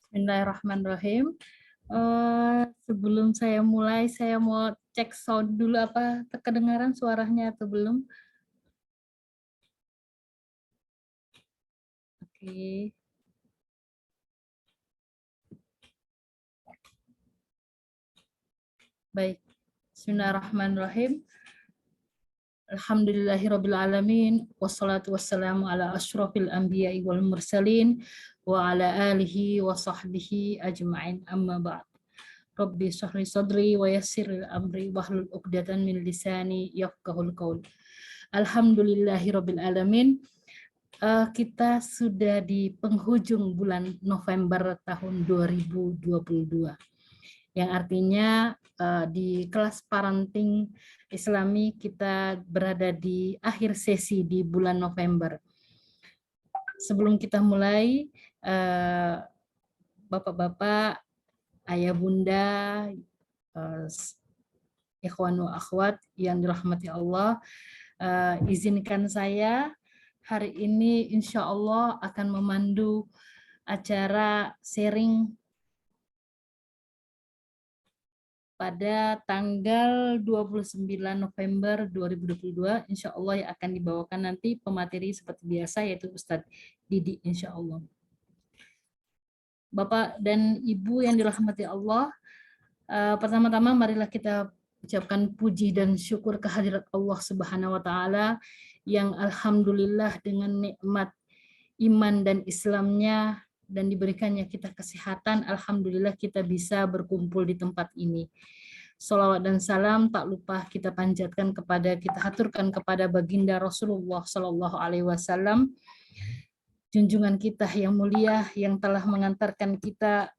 Bismillahirrahmanirrahim. Sebelum saya mulai, saya mau cek sound dulu apa kedengaran suaranya atau belum. Oke. Baik. Bismillahirrahmanirrahim. Alhamdulillahirrabbilalamin. Wassalatu wassalamu ala asyrafil anbiya'i wal mursalin wa ala alihi wa sahbihi ajma'in, amma ba'd. Rabbi shrah li sadri wa yassir li amri wahlul 'uqdatam min lisani yafqahul qaul. Alhamdulillahirabbil alamin. Kita sudah di penghujung bulan November tahun 2022, yang artinya di kelas parenting Islami kita berada di akhir sesi di bulan November. Sebelum kita mulai, Bapak-bapak, ayah bunda, ikhwan wa akhwat yang dirahmati Allah, izinkan saya hari ini insya Allah akan memandu acara sharing pada tanggal 29 November 2022, insya Allah yang akan dibawakan nanti pemateri seperti biasa, yaitu Ustadz Didi, insya Allah. Bapak dan Ibu yang dirahmati Allah, pertama-tama marilah kita ucapkan puji dan syukur kehadirat Allah Subhanahu wa Ta'ala yang alhamdulillah dengan nikmat iman dan Islamnya dan diberikannya kita kesehatan, alhamdulillah kita bisa berkumpul di tempat ini. Sholawat dan salam tak lupa kita panjatkan kita haturkan kepada baginda Rasulullah Shallallahu Alaihi Wasallam, junjungan kita yang mulia yang telah mengantarkan kita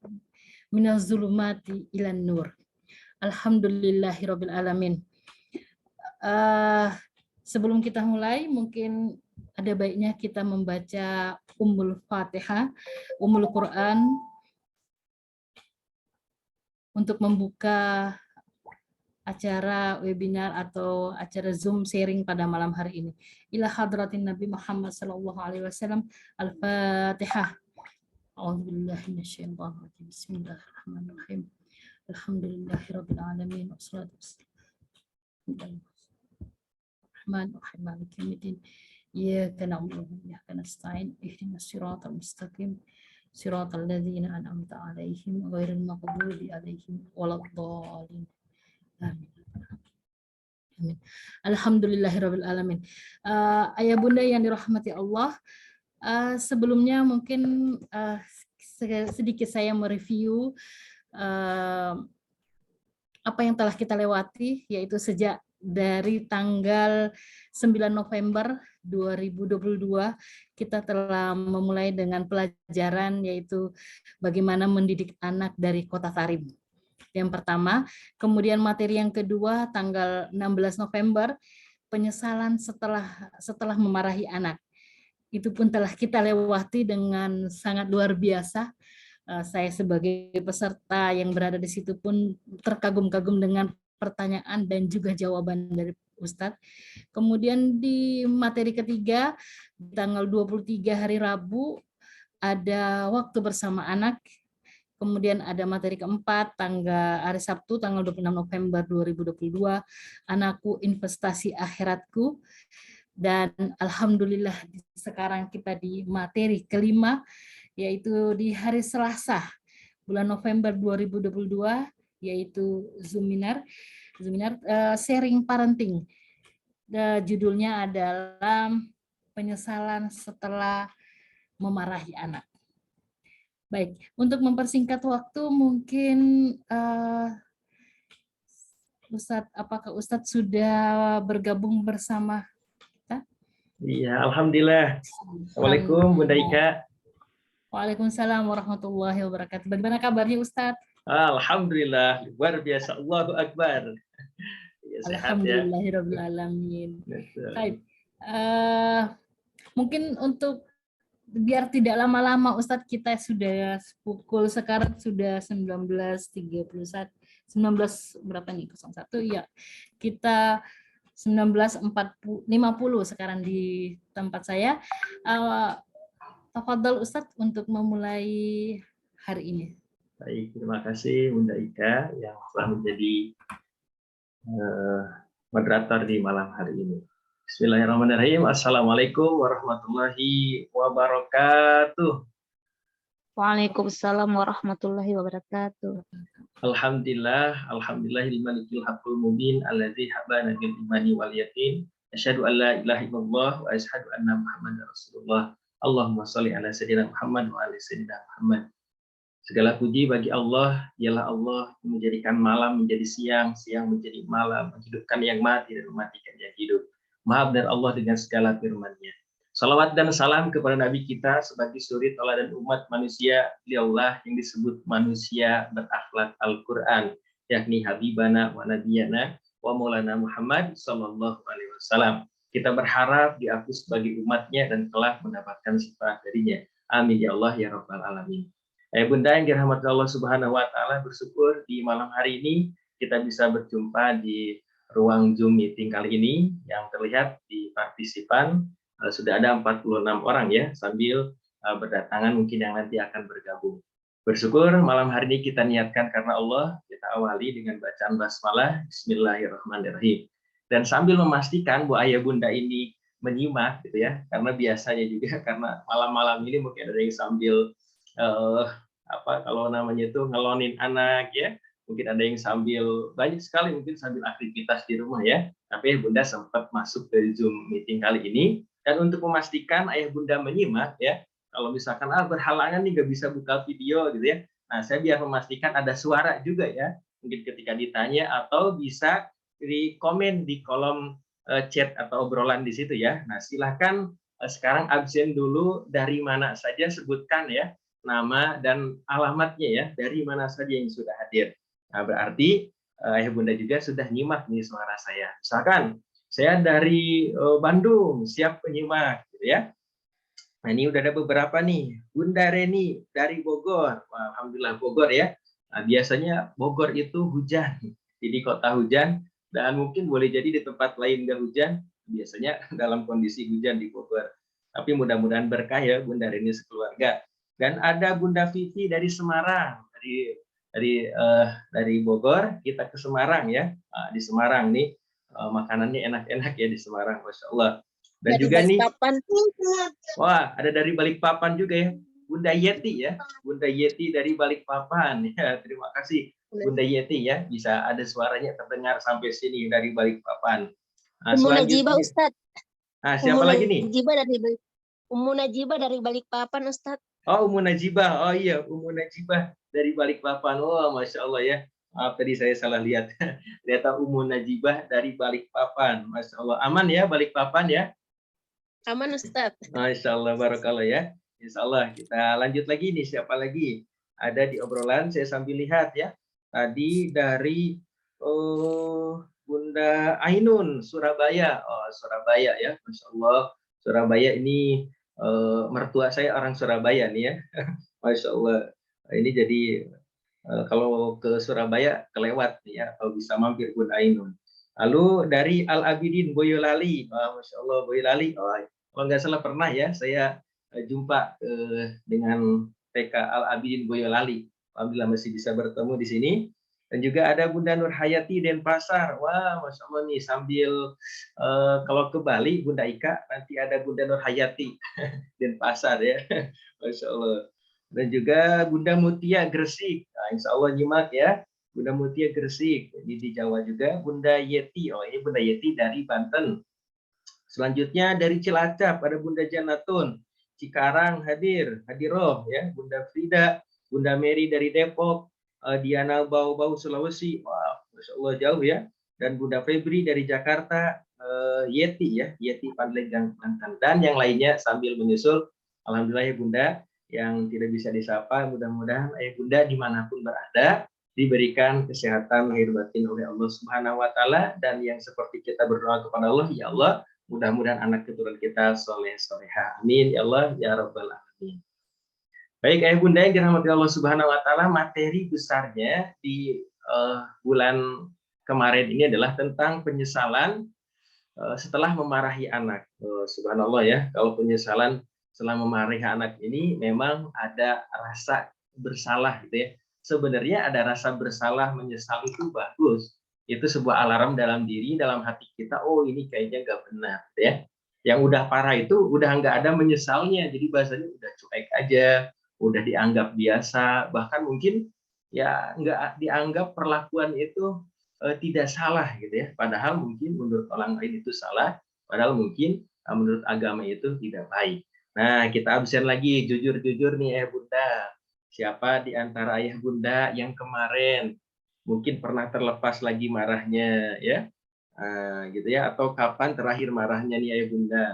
minaz zulumati ilan nur. Alhamdulillahirabbil alamin. Sebelum kita mulai, mungkin ada baiknya kita membaca Ummul Fatihah, Ummul Quran, untuk membuka acara webinar atau acara Zoom sharing pada malam hari ini. Ila hadratin Nabi Muhammad sallallahu alaihi wasallam. Al-Fatihah. A'udzubillahi minasyaitonir rajim. Bismillahirrahmanirrahim. Alhamdulillahirabbil alamin. Wassalatu wassalamu Maliki yaumiddin. Iyyaka na'budu wa iyyaka nasta'in. Ihdinas siratal mustaqim. Siratal ladzina an'amta 'alaihim ghairil maghdubi 'alaihim waladdallin. Amin. Amin. Alhamdulillahirabbil alamin. Ayah bunda yang dirahmati Allah, sebelumnya mungkin sedikit saya mereview apa yang telah kita lewati, yaitu sejak dari tanggal 9 November 2022 kita telah memulai dengan pelajaran yaitu bagaimana mendidik anak dari Kota Tarim. Yang pertama, kemudian materi yang kedua tanggal 16 November, penyesalan setelah memarahi anak. Itu pun telah kita lewati dengan sangat luar biasa. Saya sebagai peserta yang berada di situ pun terkagum-kagum dengan pertanyaan dan juga jawaban dari Ustadz. Kemudian di materi ketiga, tanggal 23 hari Rabu, ada waktu bersama anak. Kemudian ada materi keempat, hari Sabtu, tanggal 26 November 2022, Anakku Investasi Akhiratku. Dan alhamdulillah sekarang kita di materi kelima, yaitu di hari Selasa, bulan November 2022, yaitu Zoominar sharing parenting. Judulnya adalah penyesalan setelah memarahi anak. Baik, untuk mempersingkat waktu mungkin Ustadz, apakah Ustadz sudah bergabung bersama kita? Iya, alhamdulillah. Assalamualaikum Bunda Ika. Waalaikumsalam warahmatullahi wabarakatuh. Bagaimana kabarnya Ustadz? Alhamdulillah, luar biasa. Allahu Akbar. Ya, alhamdulillahirabbil alamin. Baik. Mungkin untuk biar tidak lama-lama Ustadz, kita sudah pukul sekarang sudah 19.31, 19 berapa nih, 01 ya, kita 19.50 sekarang di tempat saya. Tafadhol Ustadz untuk memulai hari ini. Baik, terima kasih Bunda Ika yang telah menjadi moderator di malam hari ini. Bismillahirrahmanirrahim. Assalamualaikum warahmatullahi wabarakatuh. Waalaikumsalam warahmatullahi wabarakatuh. Alhamdulillah, alhamdulillahil malikil haqqul mubin alladzi habana bil imani wal yaqin. Asyhadu an la ilaha illallah wa asyhadu anna Muhammadar Rasulullah. Allahumma shalli ala sayyidina Muhammad wa ala sayyidina Muhammad. Segala puji bagi Allah, dialah Allah yang menjadikan malam menjadi siang, siang menjadi malam, menghidupkan yang mati dan mematikan yang hidup. Maha benar Allah dengan segala firman-Nya. Salawat dan salam kepada Nabi kita sebagai suri tauladan umat manusia, beliaulah yang disebut manusia berakhlak Al-Quran, yakni Habibana wa Nabiyana wa Maulana Muhammad Sallallahu Alaihi Wasallam. Kita berharap diaku sebagai umatnya dan telah mendapatkan syafaat darinya. Amin ya Allah ya Rabbal Alamin. Bunda yang dirahmati Allah Subhanahu Wa Taala, bersyukur di malam hari ini kita bisa berjumpa di ruang Zoom meeting kali ini yang terlihat di partisipan sudah ada 46 orang ya, sambil berdatangan mungkin yang nanti akan bergabung. Bersyukur malam hari ini kita niatkan karena Allah, kita awali dengan bacaan basmalah Bismillahirrahmanirrahim. Dan sambil memastikan Bu Ayah Bunda ini menyimak gitu ya, karena biasanya juga karena malam-malam ini mungkin ada yang sambil kalau namanya itu ngelonin anak ya, mungkin ada yang sambil banyak sekali mungkin sambil aktivitas di rumah ya, tapi Bunda sempat masuk dari Zoom meeting kali ini. Dan untuk memastikan ayah bunda menyimak ya, kalau misalkan berhalangan nih nggak bisa buka video gitu ya, nah saya biar memastikan ada suara juga ya, mungkin ketika ditanya atau bisa di komen di kolom chat atau obrolan di situ ya. Nah silahkan sekarang absen dulu, dari mana saja sebutkan ya nama dan alamatnya ya, dari mana saja yang sudah hadir. Nah berarti ayah bunda juga sudah nyimak nih suara saya. Misalkan saya dari Bandung, siap penyimak, gitu ya. Nah ini udah ada beberapa nih. Bunda Reni dari Bogor, wah, alhamdulillah Bogor ya. Nah, biasanya Bogor itu hujan, jadi kota hujan, dan mungkin boleh jadi di tempat lain nggak hujan, biasanya dalam kondisi hujan di Bogor. Tapi mudah-mudahan berkah ya Bunda Reni sekeluarga. Dan ada Bunda Vivi dari Semarang, dari Bogor kita ke Semarang ya. Nah, di Semarang nih. Makanannya enak-enak ya di Semarang, Masya Allah. Dan dari juga Balikpapan. Nih, wah ada dari Balikpapan juga ya, Bunda Yeti ya, Bunda Yeti dari Balikpapan ya, terima kasih Bunda Yeti ya, bisa ada suaranya terdengar sampai sini dari Balikpapan. Nah, Ummu Najibah Ustadz. Nah, siapa lagi nih? Ummu Najibah dari Balikpapan Ustadz. Oh Ummu Najibah, oh iya Ummu Najibah dari Balikpapan, oh Masya Allah ya. Maaf tadi saya salah lihat. Ternyata Ummu Najibah dari Balikpapan. Masya Allah. Aman ya Balikpapan ya? Aman Ustaz. Masya Allah, barakallah ya. Insya Allah kita lanjut lagi nih. Siapa lagi? Ada di obrolan, saya sambil lihat ya. Tadi dari Bunda Ainun, Surabaya. Oh Surabaya ya, Masya Allah. Surabaya ini mertua saya orang Surabaya nih ya. Masya Allah. Ini jadi kalau ke Surabaya kelewat ya, kalau bisa mampir Bunda Ainun. Lalu dari Al Abidin Boyolali, Masya Allah Boyolali, kalau nggak salah pernah ya saya jumpa dengan TK Al Abidin Boyolali. Alhamdulillah masih bisa bertemu di sini. Dan juga ada Bunda Nur Hayati Denpasar. Wah, Masya Allah nih sambil kalau ke Bali Bunda Ika nanti ada Bunda Nur Hayati Denpasar ya, Masya Allah. Dan juga Bunda Mutia Gresik, nah, insya Allah nyimak ya, Bunda Mutia Gresik. Ini di Jawa juga Bunda Yeti, oh ini Bunda Yeti dari Banten. Selanjutnya dari Cilacap ada Bunda Janatun, Cikarang hadiroh ya, Bunda Frida, Bunda Mary dari Depok, Diana Bau-Bau Sulawesi, wah Masya Allah jauh ya, dan Bunda Febri dari Jakarta, Yeti ya, Yeti Pandeglang Banten, dan yang lainnya sambil menyusul. Alhamdulillah ya Bunda yang tidak bisa disapa, mudah-mudahan ayah bunda dimanapun berada diberikan kesehatan lahir batin oleh Allah Subhanahu Wa Taala, dan yang seperti kita berdoa kepada Allah, ya Allah mudah-mudahan anak keturunan kita soleh soleha, amin ya Allah ya Rabbal Alamin. Baik ayah bunda yang dirahmati Allah Subhanahu Wa Taala, materi besarnya di bulan kemarin ini adalah tentang penyesalan setelah memarahi anak. Subhanallah ya, kalau penyesalan setelah memarahi anak ini memang ada rasa bersalah gitu ya. Sebenarnya ada rasa bersalah, menyesal itu bagus. Itu sebuah alarm dalam diri, dalam hati kita, oh ini kayaknya nggak benar gitu ya. Yang udah parah itu udah nggak ada menyesalnya, jadi bahasanya udah cuek aja, udah dianggap biasa, bahkan mungkin ya nggak dianggap perlakuan itu tidak salah gitu ya. Padahal mungkin menurut orang lain itu salah, padahal mungkin menurut agama itu tidak baik. Nah, kita absen lagi, jujur-jujur nih Bunda. Siapa di antara ayah bunda yang kemarin mungkin pernah terlepas lagi marahnya ya, gitu ya, atau kapan terakhir marahnya nih ayah bunda?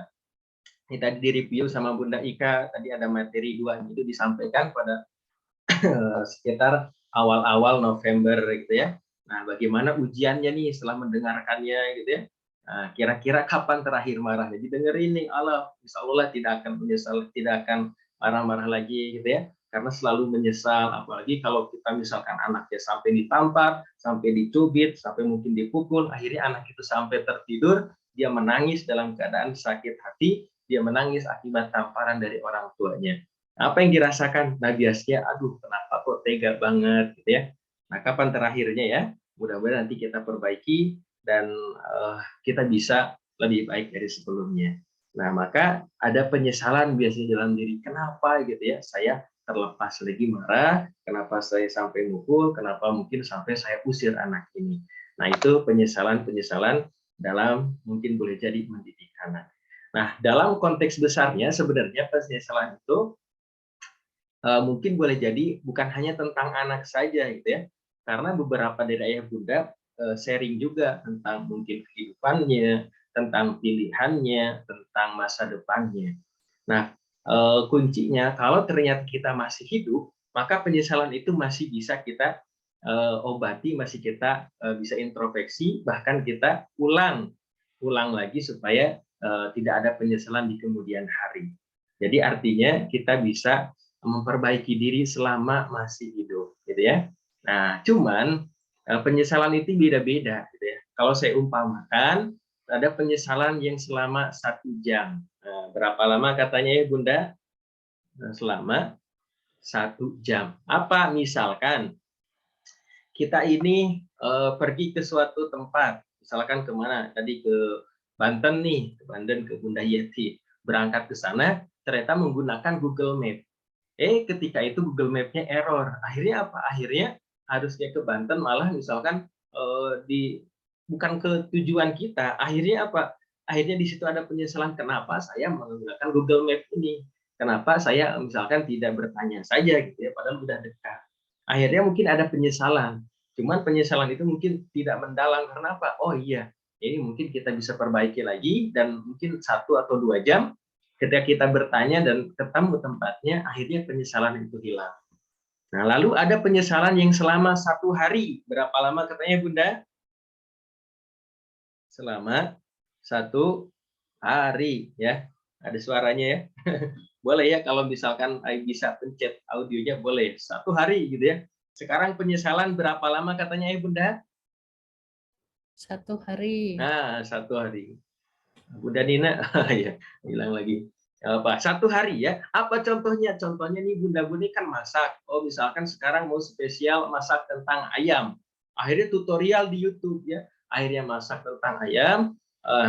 Ini tadi di review sama Bunda Ika, tadi ada materi 2 itu disampaikan pada sekitar awal-awal November gitu ya. Nah, bagaimana ujiannya nih setelah mendengarkannya gitu ya. Nah, kira-kira kapan terakhir marahnya? Didengerin nih, Allah, insya Allah tidak akan menyesal, tidak akan marah-marah lagi gitu ya. Karena selalu menyesal, apalagi kalau kita misalkan anaknya sampai ditampar, sampai dicubit, sampai mungkin dipukul, akhirnya anak itu sampai tertidur, dia menangis dalam keadaan sakit hati, dia menangis akibat tamparan dari orang tuanya. Apa yang dirasakan? Nah, biasanya, aduh, kenapa kok tega banget gitu ya. Nah, kapan terakhirnya ya? Mudah-mudahan nanti kita perbaiki dan kita bisa lebih baik dari sebelumnya. Nah, maka ada penyesalan biasanya dalam diri. Kenapa gitu ya? Saya terlepas lagi marah, kenapa saya sampai mukul, kenapa mungkin sampai saya usir anak ini. Nah, itu penyesalan-penyesalan dalam mungkin boleh jadi mendidik anak. Nah, dalam konteks besarnya sebenarnya penyesalan itu mungkin boleh jadi bukan hanya tentang anak saja gitu ya. Karena beberapa dari ayah bunda sharing juga tentang mungkin kehidupannya, tentang pilihannya, tentang masa depannya. Nah, kuncinya kalau ternyata kita masih hidup, maka penyesalan itu masih bisa kita obati, masih kita bisa introspeksi, bahkan kita ulang lagi supaya tidak ada penyesalan di kemudian hari. Jadi artinya kita bisa memperbaiki diri selama masih hidup, gitu ya. Nah, cuman penyesalan itu beda-beda, gitu ya. Kalau saya umpamakan, ada penyesalan yang selama 1 jam. Nah, berapa lama katanya ya Bunda? Nah, selama 1 jam. Apa misalkan kita ini pergi ke suatu tempat, misalkan kemana? Tadi ke Banten nih, ke Banten, ke Bunda Yeti. Berangkat ke sana, ternyata menggunakan Google Map. Ketika itu Google Map-nya error. Akhirnya apa? Akhirnya harusnya ke Banten malah misalkan bukan ke tujuan kita. Akhirnya apa? Akhirnya di situ ada penyesalan kenapa saya menggunakan Google Map ini. Kenapa saya misalkan tidak bertanya saja gitu ya, padahal sudah dekat. Akhirnya mungkin ada penyesalan. Cuman penyesalan itu mungkin tidak mendalam karena apa? Oh iya, ini mungkin kita bisa perbaiki lagi dan mungkin 1 atau 2 jam ketika kita bertanya dan ketemu tempatnya, akhirnya penyesalan itu hilang. Nah, lalu ada penyesalan yang selama 1 hari. Berapa lama katanya Bunda? Selama 1 hari ya. Ada suaranya ya. Boleh ya kalau misalkan bisa pencet audionya boleh. 1 hari gitu ya. Sekarang penyesalan berapa lama katanya ya Bunda? 1 hari. Nah, 1 hari. Bunda Nina, ya hilang lagi. Apa 1 hari ya? Apa contohnya? Contohnya nih Bunda-Bunda kan masak. Oh misalkan sekarang mau spesial masak tentang ayam. Akhirnya tutorial di YouTube ya. Akhirnya masak tentang ayam.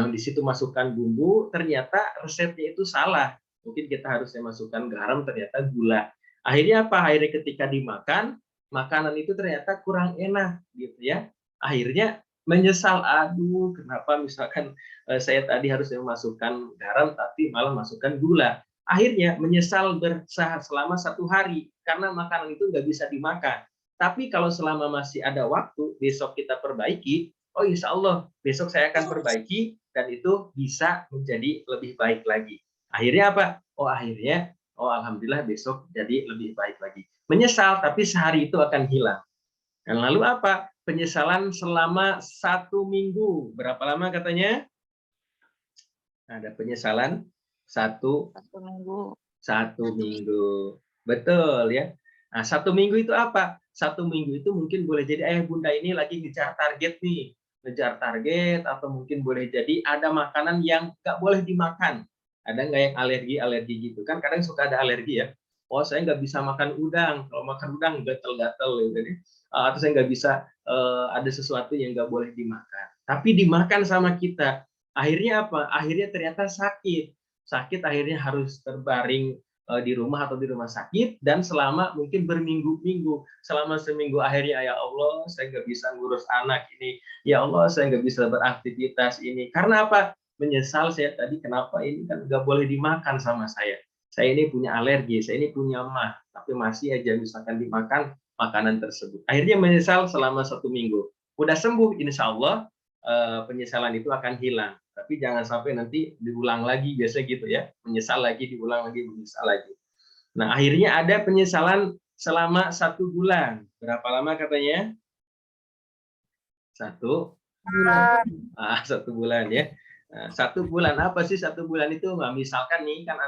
Di situ masukkan bumbu. Ternyata resepnya itu salah. Mungkin kita harusnya masukkan garam, ternyata gula. Akhirnya apa? Akhirnya ketika dimakan, makanan itu ternyata kurang enak gitu ya. Akhirnya menyesal, aduh kenapa misalkan saya tadi harus memasukkan garam tapi malah masukkan gula. Akhirnya menyesal selama 1 hari karena makanan itu nggak bisa dimakan. Tapi kalau selama masih ada waktu, besok kita perbaiki, oh insya Allah besok saya akan perbaiki dan itu bisa menjadi lebih baik lagi. Akhirnya apa? Akhirnya, alhamdulillah besok jadi lebih baik lagi. Menyesal tapi sehari itu akan hilang. Dan lalu apa? Penyesalan selama 1 minggu. Berapa lama katanya? Ada penyesalan 1 minggu. 1 minggu. Betul ya. Nah, 1 minggu itu apa? 1 minggu itu mungkin boleh jadi ayah bunda ini lagi ngejar target nih. Ngejar target atau mungkin boleh jadi ada makanan yang nggak boleh dimakan. Ada nggak yang alergi gitu kan? Kadang suka ada alergi ya. oh saya nggak bisa makan udang, kalau makan udang gatel-gatel gitu. Atau saya nggak bisa, ada sesuatu yang nggak boleh dimakan. Tapi dimakan sama kita. Akhirnya apa? Akhirnya ternyata sakit. Sakit akhirnya harus terbaring di rumah atau di rumah sakit dan selama mungkin berminggu-minggu. Selama seminggu akhirnya ya Allah saya nggak bisa ngurus anak ini. Ya Allah saya nggak bisa beraktivitas ini. Karena apa? Menyesal saya tadi kenapa ini kan nggak boleh dimakan sama saya. Saya ini punya alergi, saya ini punya mah, tapi masih aja misalkan dimakan makanan tersebut. Akhirnya menyesal selama 1 minggu. Udah sembuh, insya Allah penyesalan itu akan hilang. Tapi jangan sampai nanti diulang lagi, biasa gitu ya. Menyesal lagi, diulang lagi, menyesal lagi. Nah, akhirnya ada penyesalan selama 1 bulan. Berapa lama katanya? 1 bulan. 1 bulan ya. Nah, 1 bulan apa sih 1 bulan itu? Nah, misalkan nih kan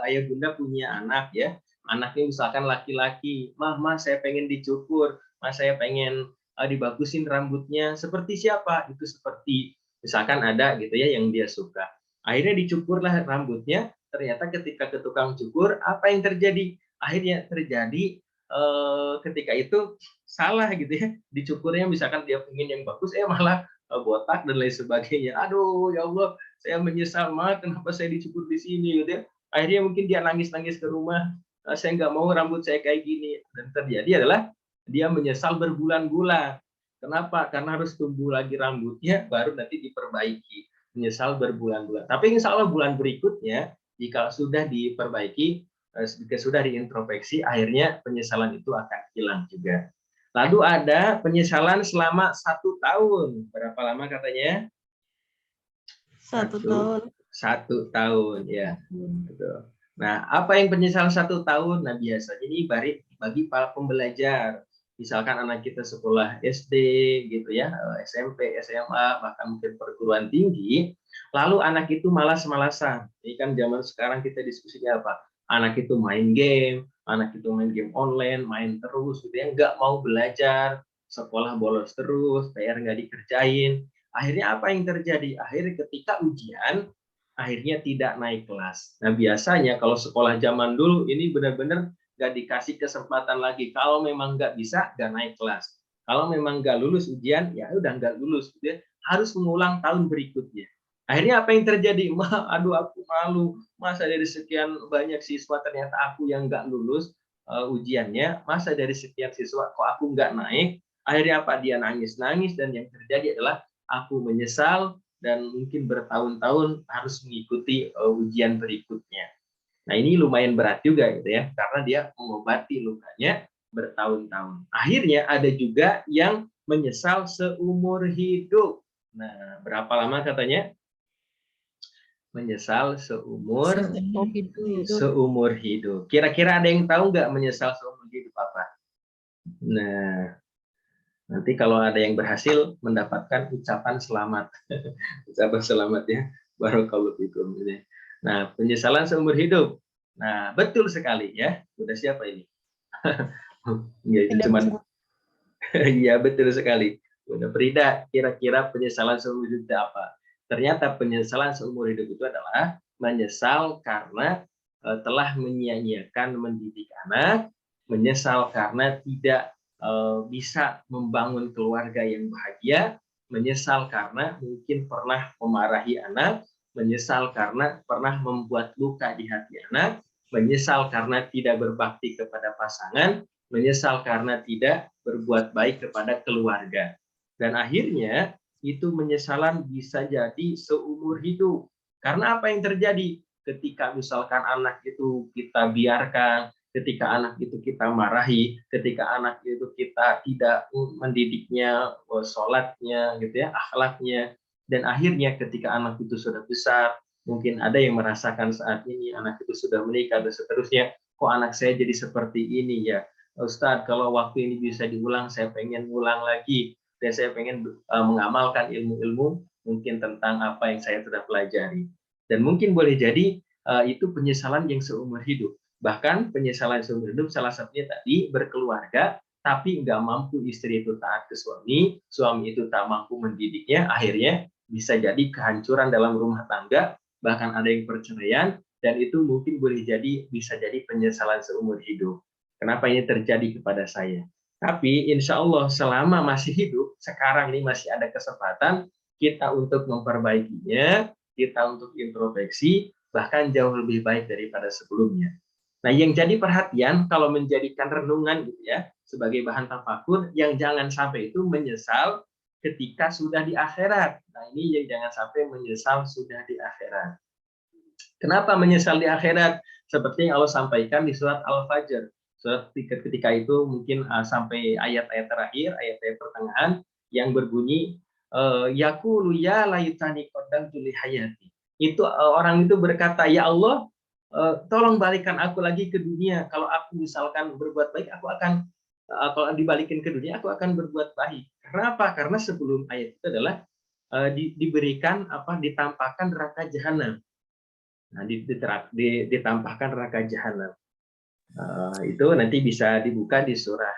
ayah bunda punya anak ya, anaknya misalkan laki-laki, mah saya pengen dicukur, mah saya pengen dibagusin rambutnya. Seperti siapa? Itu seperti misalkan ada gitu ya yang dia suka. Akhirnya dicukurlah rambutnya. Ternyata ketika ke tukang cukur, apa yang terjadi? Akhirnya terjadi ketika itu salah gitu ya. Dicukurnya misalkan dia pengen yang bagus, malah botak dan lain sebagainya. Aduh, ya Allah, saya menyesal banget kenapa saya dicukur di sini gitu ya. Akhirnya mungkin dia nangis-nangis ke rumah, saya nggak mau rambut saya kayak gini. Dan terjadi adalah dia menyesal berbulan-bulan. Kenapa? Karena harus tumbuh lagi rambutnya, baru nanti diperbaiki. Menyesal berbulan-bulan. Tapi insya Allah bulan berikutnya, jika sudah diperbaiki, jika sudah diintrospeksi, akhirnya penyesalan itu akan hilang juga. Lalu ada penyesalan selama 1 tahun. Berapa lama katanya? 1 tahun. 1 tahun ya. Betul. Nah, apa yang penyesalan 1 tahun? Nah, biasanya ini bagi para pembelajar. Misalkan anak kita sekolah SD gitu ya, SMP, SMA, bahkan mungkin perguruan tinggi, lalu anak itu malas-malasan. Ini kan zaman sekarang kita diskusinya apa? Anak itu main game, anak itu main game online, main terus gitu ya, nggak mau belajar, sekolah bolos terus, PR nggak dikerjain. Akhirnya apa yang terjadi? Akhirnya ketika ujian, akhirnya tidak naik kelas. Nah, biasanya kalau sekolah zaman dulu ini benar-benar nggak dikasih kesempatan lagi. Kalau memang nggak bisa, nggak naik kelas. Kalau memang nggak lulus ujian, ya udah nggak lulus. Gitu ya. Harus mengulang tahun berikutnya. Akhirnya apa yang terjadi? Aduh aku malu. Masa dari sekian banyak siswa ternyata aku yang nggak lulus ujiannya. Masa dari sekian siswa kok aku nggak naik? Akhirnya apa? Dia nangis-nangis dan yang terjadi adalah aku menyesal dan mungkin bertahun-tahun harus mengikuti ujian berikutnya. Nah, ini lumayan berat juga gitu ya, karena dia mengobati lukanya bertahun-tahun. Akhirnya ada juga yang menyesal seumur hidup. Nah, berapa lama katanya? Menyesal seumur Seumur hidup. hidup. Kira-kira ada yang tahu nggak menyesal seumur hidup apa? Nah, nanti kalau ada yang berhasil mendapatkan ucapan selamat. Ucapan selamat ya. Barakallahu fikum. Nah, penyesalan seumur hidup. Nah, betul sekali ya. Udah siapa ini? Ya, itu cuman iya betul sekali. Udah Frida, kira-kira penyesalan seumur hidup itu apa? Ternyata penyesalan seumur hidup itu adalah menyesal karena telah menyia-nyiakan mendidik anak, menyesal karena tidak bisa membangun keluarga yang bahagia, menyesal karena mungkin pernah memarahi anak, menyesal karena pernah membuat luka di hati anak, menyesal karena tidak berbakti kepada pasangan, menyesal karena tidak berbuat baik kepada keluarga. Dan akhirnya itu penyesalan bisa jadi seumur hidup. Karena apa yang terjadi? Ketika misalkan anak itu kita biarkan, ketika anak itu kita marahi, ketika anak itu kita tidak mendidiknya, sholatnya, gitu ya, akhlaknya, dan akhirnya ketika anak itu sudah besar, mungkin ada yang merasakan saat ini anak itu sudah menikah dan seterusnya, kok anak saya jadi seperti ini ya, Ustadz, kalau waktu ini bisa diulang, saya pengen ulang lagi, dan saya pengen mengamalkan ilmu-ilmu mungkin tentang apa yang saya sudah pelajari. Dan mungkin boleh jadi itu penyesalan yang seumur hidup. Bahkan penyesalan seumur hidup salah satunya tadi berkeluarga, tapi nggak mampu istri itu taat ke suami, suami itu tak mampu mendidiknya, akhirnya bisa jadi kehancuran dalam rumah tangga, bahkan ada yang perceraian, dan itu mungkin bisa jadi penyesalan seumur hidup. Kenapa ini terjadi kepada saya? Tapi insya Allah selama masih hidup, sekarang ini masih ada kesempatan kita untuk memperbaikinya, kita untuk introspeksi, bahkan jauh lebih baik daripada sebelumnya. Nah, yang jadi perhatian kalau menjadikan renungan gitu ya, sebagai bahan tafakur, yang jangan sampai itu menyesal ketika sudah di akhirat. Nah, ini yang jangan sampai menyesal sudah di akhirat. Kenapa menyesal di akhirat? Seperti yang Allah sampaikan di surat Al-Fajr. Surat ketika itu mungkin sampai ayat-ayat terakhir, ayat-ayat pertengahan yang berbunyi yaqulu ya laytani qaddamtu li hayati. Itu orang itu berkata, ya Allah, tolong balikan aku lagi ke dunia. Kalau aku misalkan berbuat baik, aku akan kalau dibalikin ke dunia, aku akan berbuat baik. Kenapa? Karena sebelum ayat itu adalah diberikan ditampakkan neraka jahanam. Nah, ditampakkan neraka jahanam. Itu nanti bisa dibuka di surah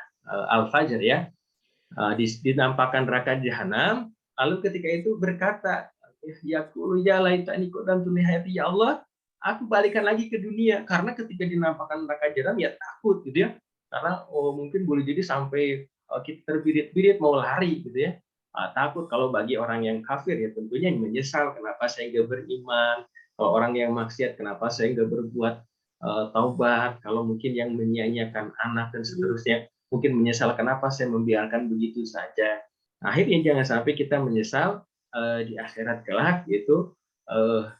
Al-Fajr ya. Dinampakkan neraka jahanam, lalu ketika itu berkata, yaqulu ya laitani qaddamtu li hayati, ya Allah, aku balikan lagi ke dunia. Karena ketika dinampakkan neraka jahanam ya takut gitu ya. Karena mungkin boleh jadi sampai kita terbirit-birit mau lari gitu ya. Takut. Kalau bagi orang yang kafir ya tentunya menyesal, kenapa saya nggak beriman. Kalau orang yang maksiat, kenapa saya nggak berbuat taubat. Kalau mungkin yang menyia-nyiakan anak dan seterusnya, mungkin menyesal kenapa saya membiarkan begitu saja. Akhirnya jangan sampai kita menyesal di akhirat kelak gitu,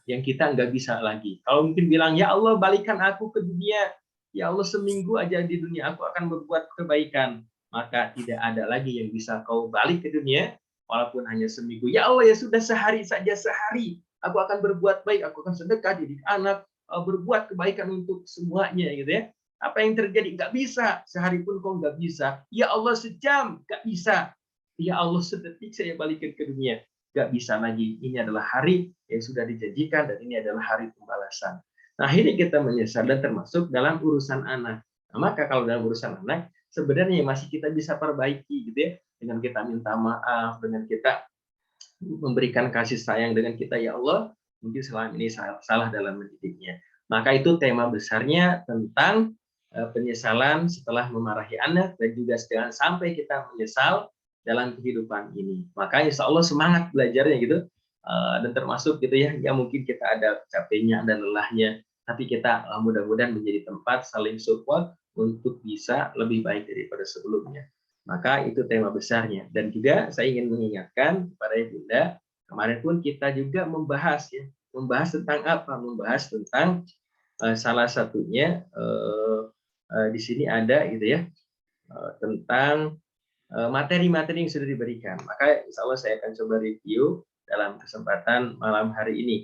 yang kita nggak bisa lagi. Kalau mungkin bilang, ya Allah balikan aku ke dunia, ya Allah seminggu aja di dunia aku akan berbuat kebaikan, maka tidak ada lagi yang bisa kau balik ke dunia walaupun hanya seminggu. Ya Allah, ya sudah sehari saja, sehari aku akan berbuat baik, aku akan sedekah, didik anak, berbuat kebaikan untuk semuanya gitu ya. Apa yang terjadi? Nggak bisa. Sehari pun kau nggak bisa. Ya Allah sejam, nggak bisa. Ya Allah sedetik saya balikin ke dunia. Nggak bisa lagi. Ini adalah hari yang sudah dijanjikan dan ini adalah hari pembalasan. Nah, akhirnya kita menyesal dan termasuk dalam urusan anak. Nah, maka kalau dalam urusan anak, sebenarnya masih kita bisa perbaiki gitu ya. Dengan kita minta maaf, dengan kita memberikan kasih sayang dengan kita, ya Allah, mungkin selama ini salah dalam mendidiknya. Maka itu tema besarnya tentang penyesalan setelah memarahi anak, dan juga jangan sampai kita menyesal dalam kehidupan ini. Maka insya Allah semangat belajarnya gitu, dan termasuk gitu ya, ya mungkin kita ada capeknya dan lelahnya, tapi kita mudah-mudahan menjadi tempat saling support untuk bisa lebih baik daripada sebelumnya. Maka itu tema besarnya. Dan juga saya ingin mengingatkan kepada Ibunda, kemarin pun kita juga membahas ya, membahas tentang apa? Membahas tentang salah satunya di sini ada gitu ya, tentang materi-materi yang sudah diberikan. Maka insya Allah saya akan coba review dalam kesempatan malam hari ini.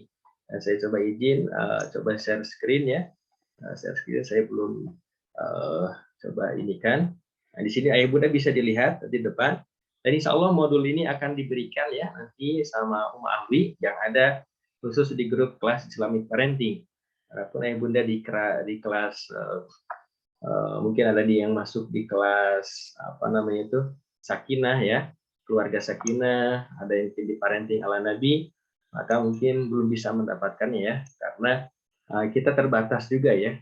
Saya coba izin coba share screen ya. Share screen saya belum coba ini kan. Nah, di sini Ayah Bunda bisa dilihat di depan. Dan insya Allah modul ini akan diberikan ya nanti sama Ahwi yang ada khusus di grup kelas Islamic Parenting. Walaupun Ayah Bunda di kelas mungkin ada yang masuk di kelas apa namanya itu Sakinah ya, keluarga Sakinah, ada yang di Parenting ala Nabi, maka mungkin belum bisa mendapatkannya ya, karena kita terbatas juga ya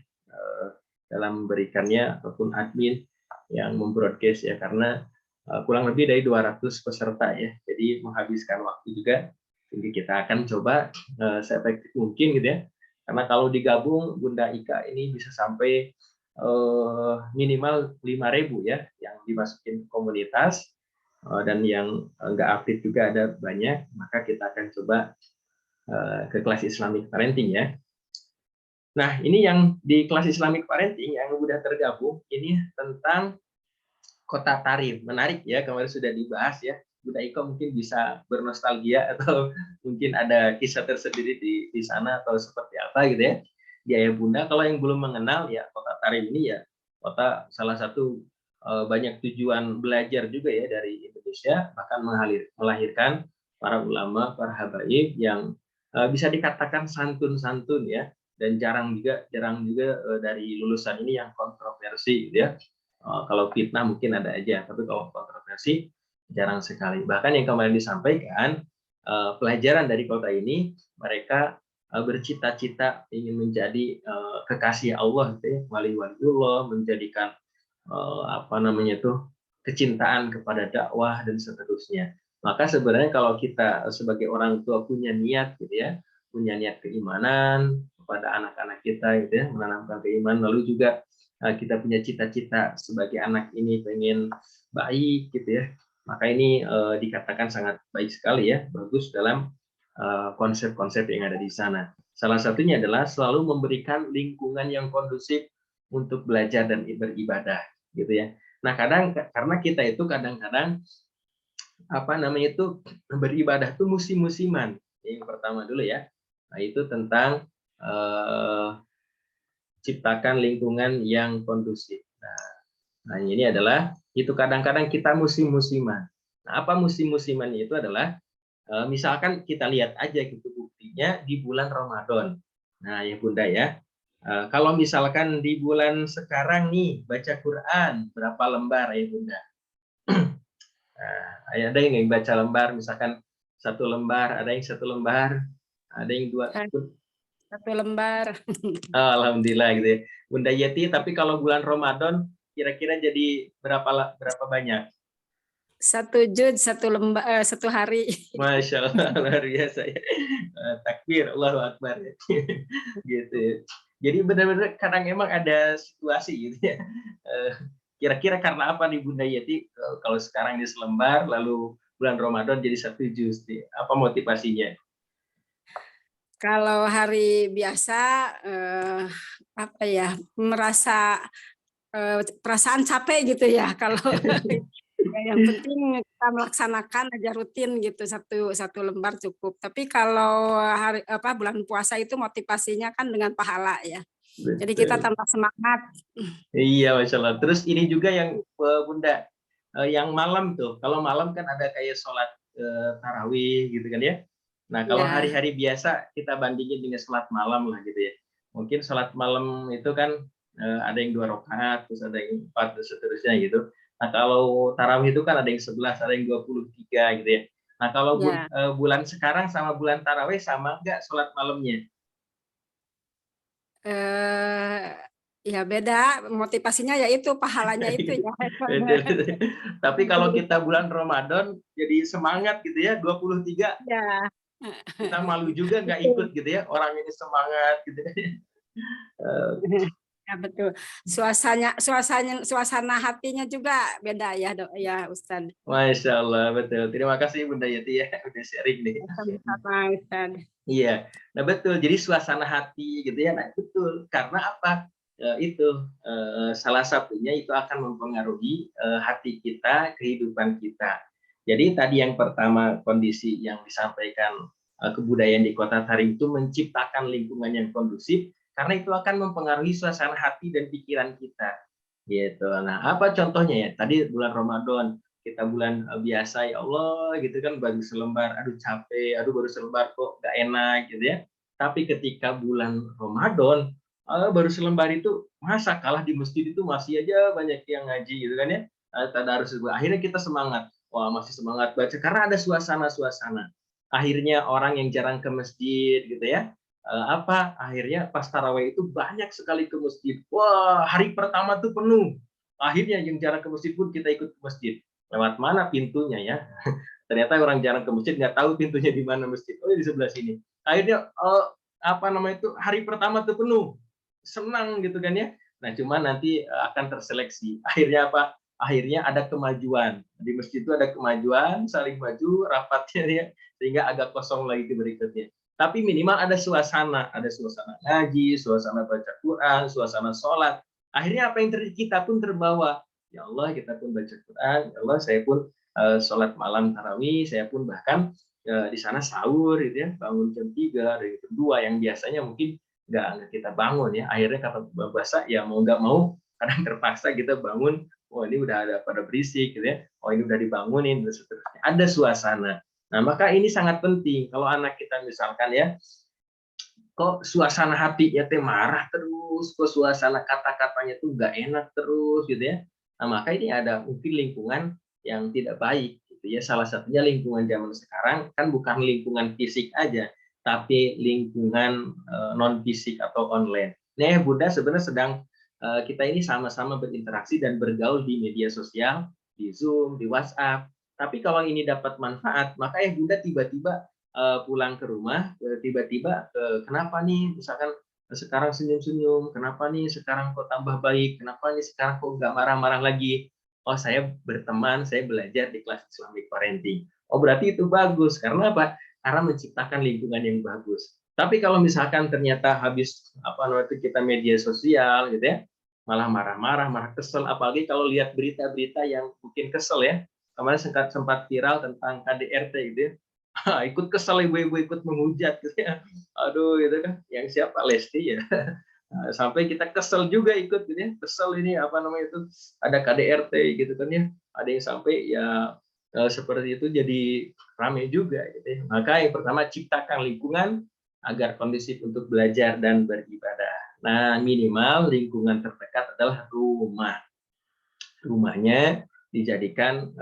dalam memberikannya, ataupun admin yang membroadcast ya, karena kurang lebih dari 200 peserta ya, jadi menghabiskan waktu juga. Jadi kita akan coba seefektif mungkin gitu ya, karena kalau digabung Bunda Ika ini bisa sampai minimal 5.000 ya yang dimasukin komunitas, dan yang nggak aktif juga ada banyak. Maka kita akan coba ke kelas Islamic Parenting ya. Nah, ini yang di kelas Islamic Parenting yang sudah tergabung ini tentang kota Tarim. Menarik ya, kemarin sudah dibahas ya. Bunda Iko mungkin bisa bernostalgia atau mungkin ada kisah tersendiri di sana atau seperti apa gitu ya. Di Ayah Bunda, kalau yang belum mengenal ya kota Tarim ini ya kota salah satu banyak tujuan belajar juga ya dari Indonesia, bahkan melahirkan para ulama, para habaib yang bisa dikatakan santun-santun ya, dan jarang juga dari lulusan ini yang kontroversi gitu ya. Kalau fitnah mungkin ada aja, tapi kalau kontroversi jarang sekali. Bahkan yang kemarin disampaikan, pelajaran dari kota ini mereka bercita-cita ingin menjadi kekasih Allah, gitu ya, wali-waliullah, menjadikan apa namanya itu kecintaan kepada dakwah dan seterusnya. Maka sebenarnya kalau kita sebagai orang tua punya niat gitu ya, punya niat keimanan kepada anak-anak kita gitu ya, menanamkan keimanan, lalu juga kita punya cita-cita sebagai anak ini pengen baik gitu ya, maka ini dikatakan sangat baik sekali ya, bagus dalam konsep-konsep yang ada di sana. Salah satunya adalah selalu memberikan lingkungan yang kondusif untuk belajar dan beribadah gitu ya. Nah, karena kita itu kadang-kadang apa namanya itu beribadah tuh musim-musiman. Yang pertama dulu ya. Nah, itu tentang ciptakan lingkungan yang kondusif. Nah, ini adalah itu kadang-kadang kita musim-musiman. Nah, apa musim-musiman itu adalah misalkan kita lihat aja gitu buktinya di bulan Ramadan. Nah, ya Bunda ya. Kalau misalkan di bulan sekarang nih baca Quran berapa lembar ya Bunda? Nah, ada yang baca lembar misalkan satu lembar, ada yang satu lembar, ada yang dua. Satu lembar. Alhamdulillah gitu ya. Bunda Yeti, tapi kalau bulan Ramadan kira-kira jadi berapa banyak? 1 juz, 1 lembar, 1 hari. Masya Allah, luar biasa ya. Takbir, Allahu Akbar. Gitu. Jadi benar-benar kadang emang ada situasi gitu ya. Kira-kira karena apa nih Bunda Yeti kalau sekarang ini selembar, lalu bulan Ramadan jadi 1 juz. Apa motivasinya? Kalau hari biasa apa ya, merasa perasaan capek gitu ya. Kalau yang penting kita melaksanakan aja rutin gitu, satu lembar cukup. Tapi kalau hari bulan puasa itu motivasinya kan dengan pahala ya. Jadi kita tambah semangat. Iya, Masya Allah. Terus ini juga yang Bunda, yang malam tuh. Kalau malam kan ada kayak sholat tarawih gitu kan ya. Nah, kalau hari-hari biasa kita bandingin dengan sholat malam lah gitu ya. Mungkin sholat malam itu kan ada yang 2 rakaat, terus ada yang 4 dan seterusnya gitu. Nah, kalau tarawih itu kan ada yang 11, ada yang 23 gitu ya. Nah, kalau bulan sekarang sama bulan tarawih sama nggak sholat malamnya? Ya beda, motivasinya ya itu, pahalanya itu ya. Tapi kalau kita bulan Ramadan jadi semangat gitu ya, 23. Ya. Kita malu juga nggak ikut gitu ya, orang ini semangat gitu ya. Ya betul. Suasana hatinya juga beda ya, Dok, ya Ustaz. Masya Allah, betul. Terima kasih Bunda Yati ya, udah sharing nih. Sama Ustaz. Iya, nah betul. Jadi suasana hati gitu ya, nah betul. Karena apa? Itu salah satunya itu akan mempengaruhi hati kita, kehidupan kita. Jadi tadi yang pertama kondisi yang disampaikan kebudayaan di Kota Tarim itu menciptakan lingkungan yang kondusif karena itu akan mempengaruhi suasana hati dan pikiran kita. Gitu. Nah, apa contohnya ya? Tadi bulan Ramadan, kita bulan biasa ya Allah gitu kan baru selembar, aduh capek, aduh baru selembar kok gak enak gitu ya. Tapi ketika bulan Ramadan baru selembar itu masa kalah di masjid itu masih aja banyak yang ngaji gitu kan ya. Tadarus akhirnya kita semangat. Wah, masih semangat baca karena ada suasana-suasana. Akhirnya orang yang jarang ke masjid gitu ya. Akhirnya pas tarawih itu banyak sekali ke masjid. Wah, hari pertama tuh penuh. Akhirnya yang jarang ke masjid pun kita ikut ke masjid. Lewat mana pintunya ya? Ternyata orang jarang ke masjid nggak tahu pintunya di mana masjid. Oh, di sebelah sini. Akhirnya hari pertama tuh penuh. Senang gitu kan ya. Nah, cuma nanti akan terseleksi. Akhirnya apa? Akhirnya ada kemajuan. Di masjid itu ada kemajuan, saling maju, rapatnya ya, sehingga agak kosong lagi berikutnya. Tapi minimal ada suasana ngaji, suasana baca Quran, suasana sholat. Akhirnya apa yang terjadi? Kita pun terbawa. Ya Allah, kita pun baca Quran. Ya Allah, saya pun sholat malam tarawih. Saya pun bahkan di sana sahur, gitu ya, bangun jam 3, dari jam 2 yang biasanya mungkin nggak kita bangun ya. Akhirnya kata bahasa ya mau nggak mau, kadang terpaksa kita bangun. Oh ini udah ada pada berisik, gitu ya. Oh ini udah dibangunin dan seterusnya. Ada suasana. Nah, maka ini sangat penting kalau anak kita misalkan ya, kok suasana hatinya teh marah terus, kok suasana kata-katanya tuh nggak enak terus gitu ya. Nah, maka ini ada mungkin lingkungan yang tidak baik gitu ya. Salah satunya lingkungan zaman sekarang kan bukan lingkungan fisik aja, tapi lingkungan non fisik atau online. Nah, Bunda sebenarnya sedang kita ini sama-sama berinteraksi dan bergaul di media sosial, di Zoom, di WhatsApp. Tapi kalau ini dapat manfaat, maka Bunda tiba-tiba pulang ke rumah, tiba-tiba kenapa nih, misalkan sekarang senyum-senyum, kenapa nih sekarang kok tambah baik, kenapa nih sekarang kok nggak marah-marah lagi. Oh, saya berteman, saya belajar di kelas Islamic Parenting. Oh, berarti itu bagus. Karena apa? Karena menciptakan lingkungan yang bagus. Tapi kalau misalkan ternyata habis kita media sosial gitu ya, malah marah-marah, malah kesel, apalagi kalau lihat berita-berita yang bikin kesel ya. Kemarin sempat viral tentang KDRT gitu ya. Ikut kesel, ibu-ibu ikut menghujat gitu ya. Aduh gitu kan, yang siapa Lesti ya. Sampai kita kesel juga ikut gitu ya. Kesel ini itu ada KDRT gitu kan ya. Ada yang sampai ya seperti itu jadi ramai juga gitu ya. Maka yang pertama ciptakan lingkungan agar kondusif untuk belajar dan beribadah. Nah, minimal lingkungan terdekat adalah rumah. Rumahnya menjadikan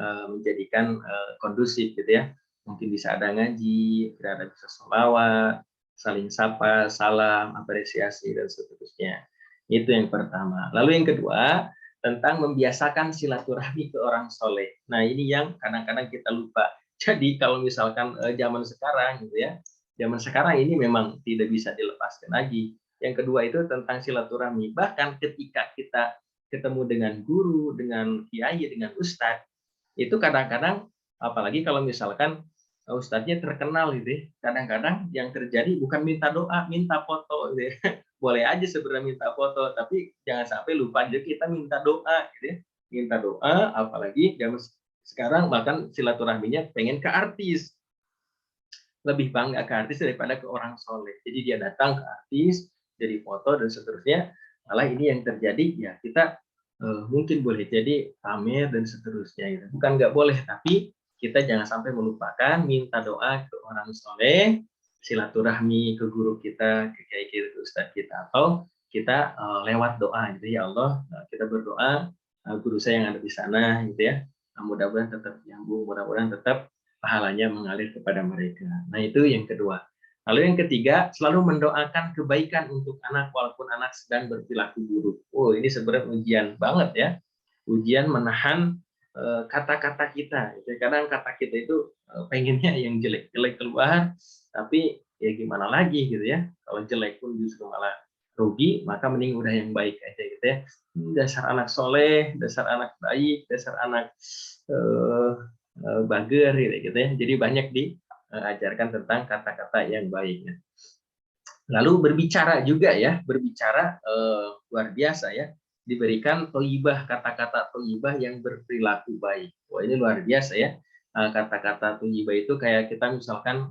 kondusif gitu ya. Mungkin bisa ada ngaji, ada bisa sholawat, saling sapa, salam, apresiasi dan seterusnya. Itu yang pertama. Lalu yang kedua, tentang membiasakan silaturahmi ke orang soleh. Nah, ini yang kadang-kadang kita lupa. Jadi kalau misalkan zaman sekarang gitu ya, zaman sekarang ini memang tidak bisa dilepaskan lagi. Yang kedua itu tentang silaturahmi. Bahkan ketika kita ketemu dengan guru, dengan kiai, dengan ustadz, itu kadang-kadang, apalagi kalau misalkan ustadznya terkenal gitu ya, kadang-kadang yang terjadi bukan minta doa, minta foto gitu ya. Boleh aja sebenarnya minta foto, tapi jangan sampai lupa aja kita minta doa gitu ya. Minta doa, apalagi zaman sekarang bahkan silaturahminya pengen ke artis. Lebih bangga ke artis daripada ke orang soleh. Jadi dia datang ke artis, jadi foto dan seterusnya. Malah ini yang terjadi ya kita mungkin boleh jadi pamer dan seterusnya. Gitu. Bukan nggak boleh, tapi kita jangan sampai melupakan minta doa ke orang soleh, silaturahmi ke guru kita, ke kiai kita, ke ustadz kita, atau kita lewat doa gitu ya Allah, kita berdoa guru saya yang ada di sana gitu ya. Mudah-mudahan tetap nyambung, mudah-mudahan tetap pahalanya mengalir kepada mereka. Nah, itu yang kedua. Lalu yang ketiga, selalu mendoakan kebaikan untuk anak walaupun anak sedang berperilaku buruk. Oh, ini sebenarnya ujian banget ya. Ujian menahan kata-kata kita. Kadang kata kita itu pengennya yang jelek-jelek keluar, tapi ya gimana lagi gitu ya. Kalau jelek pun justru malah rugi, maka mending udah yang baik aja gitu ya. Dasar anak soleh, dasar anak baik, dasar anak bager gitu ya. Jadi banyak diajarkan tentang kata-kata yang baik. Lalu berbicara juga ya, berbicara luar biasa ya. Diberikan thayyibah, kata-kata thayyibah yang berperilaku baik. Wah, ini luar biasa ya. Kata-kata thayyibah itu kayak kita misalkan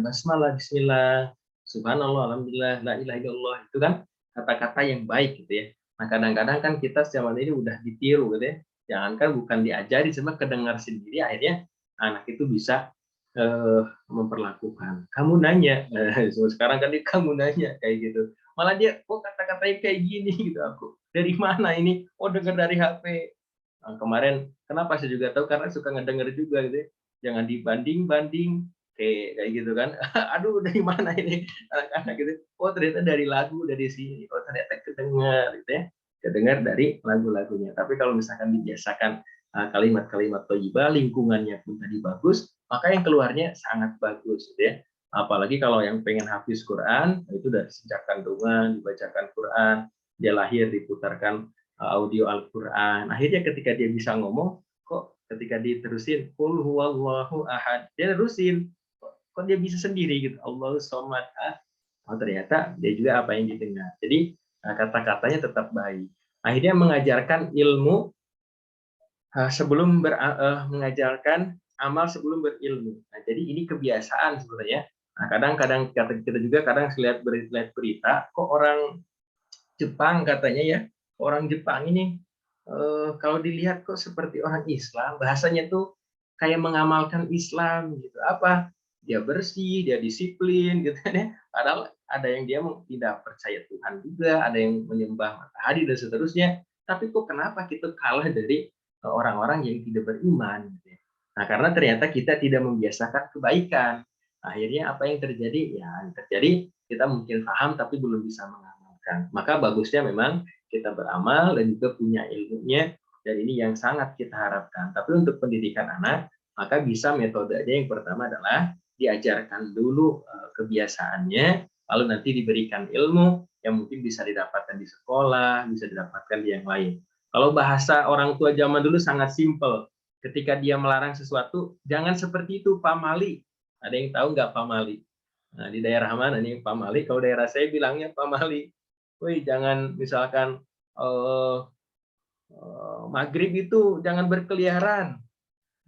basmalah, bismillah, subhanallah, alhamdulillah, la ilaha illallah, itu kan kata-kata yang baik gitu ya. Nah, kadang-kadang kan kita zaman ini udah ditiru gitu ya. Jangankan bukan diajari, cuma kedengar sendiri, akhirnya anak itu bisa memperlakukan. Kamu nanya, sekarang kan dia kamu nanya kayak gitu. Malah dia, kok kata-katanya kayak gini gitu aku. Dari mana ini? Oh, dengar dari HP. Nah, kemarin, kenapa saya juga tahu karena suka ngedenger juga gitu ya. Jangan dibanding-banding kayak gitu kan. Aduh, dari mana ini anak-anak gitu. Oh, ternyata dari lagu dari sini. Oh, ternyata kedengar gitu ya. Kedengar dari lagu-lagunya. Tapi kalau misalkan dibiasakan kalimat-kalimat thayyibah, lingkungannya pun tadi bagus, maka yang keluarnya sangat bagus gitu ya. Apalagi kalau yang pengen hafiz Quran, itu dari sejak kandungan dibacakan Quran, dia lahir diputarkan audio Al-Quran. Akhirnya ketika dia bisa ngomong, kok ketika diterusin qul huwallahu ahad, dia terusin. Kok dia bisa sendiri gitu. Allahus somad. Oh, ternyata dia juga apa yang didengar. Jadi kata-katanya tetap baik. Akhirnya mengajarkan ilmu sebelum mengajarkan amal sebelum berilmu. Nah, jadi ini kebiasaan sebenarnya. Nah, kadang-kadang kita juga kadang lihat berita, kok orang Jepang katanya ya, orang Jepang ini kalau dilihat kok seperti orang Islam, bahasanya tuh kayak mengamalkan Islam gitu. Apa? Dia bersih, dia disiplin gitu ya. Padahal ada yang dia tidak percaya Tuhan juga, ada yang menyembah matahari dan seterusnya. Tapi kok kenapa kita kalah dari orang-orang yang tidak beriman gitu ya. Nah, karena ternyata kita tidak membiasakan kebaikan. Akhirnya apa yang terjadi? Ya, yang terjadi kita mungkin paham tapi belum bisa mengamalkan. Maka bagusnya memang kita beramal dan juga punya ilmunya, dan ini yang sangat kita harapkan. Tapi untuk pendidikan anak, maka bisa metodenya yang pertama adalah diajarkan dulu kebiasaannya, lalu nanti diberikan ilmu yang mungkin bisa didapatkan di sekolah, bisa didapatkan di yang lain. Kalau bahasa orang tua zaman dulu sangat simpel. Ketika dia melarang sesuatu, jangan seperti itu, pamali. Ada yang tahu nggak pamali? Nah, di daerah mana nih pamali? Kalau daerah saya bilangnya pamali. Woi, jangan misalkan maghrib itu jangan berkeliaran.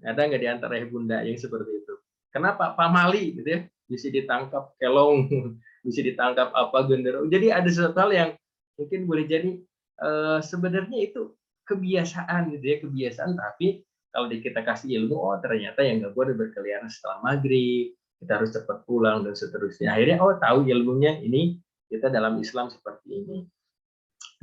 Ada nggak di antara bunda yang seperti itu? Kenapa pamali gitu ya? Bisa ditangkap kelong, bisa ditangkap apa genderuwo. Jadi ada sesuatu hal yang mungkin boleh jadi sebenarnya itu kebiasaan gitu ya, kebiasaan, tapi kalau kita kasih ilmu, oh ternyata yang nggak boleh berkeliaran setelah maghrib, kita harus cepat pulang dan seterusnya. Akhirnya oh tahu ilmunya ini, kita dalam Islam seperti ini.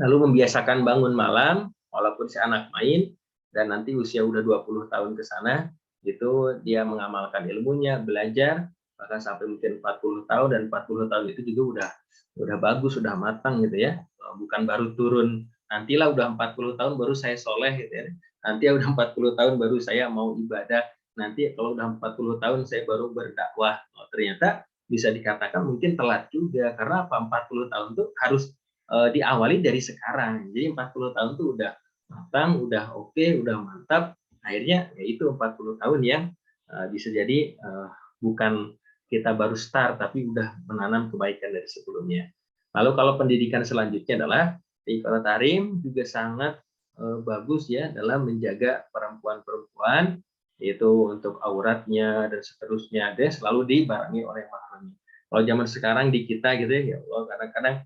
Lalu membiasakan bangun malam, walaupun si anak main, dan nanti usia udah 20 tahun ke sana, itu dia mengamalkan ilmunya, belajar, bahkan sampai mungkin 40 tahun, dan 40 tahun itu juga udah bagus, udah matang gitu ya. Bukan baru turun, nantilah udah 40 tahun baru saya soleh gitu ya. Nanti udah 40 tahun baru saya mau ibadah, nanti kalau udah 40 tahun saya baru berdakwah. Oh, ternyata bisa dikatakan mungkin telat juga, karena apa? 40 tahun itu harus diawali dari sekarang. Jadi 40 tahun itu udah matang, udah oke, udah mantap. Akhirnya ya itu 40 tahun yang bisa jadi bukan kita baru start, tapi udah menanam kebaikan dari sebelumnya. Lalu kalau pendidikan selanjutnya adalah Iqra Tarim juga sangat bagus ya dalam menjaga perempuan-perempuan, yaitu untuk auratnya dan seterusnya, dan selalu dibarengi oleh mahramnya. Kalau zaman sekarang di kita gitu ya Allah, kadang-kadang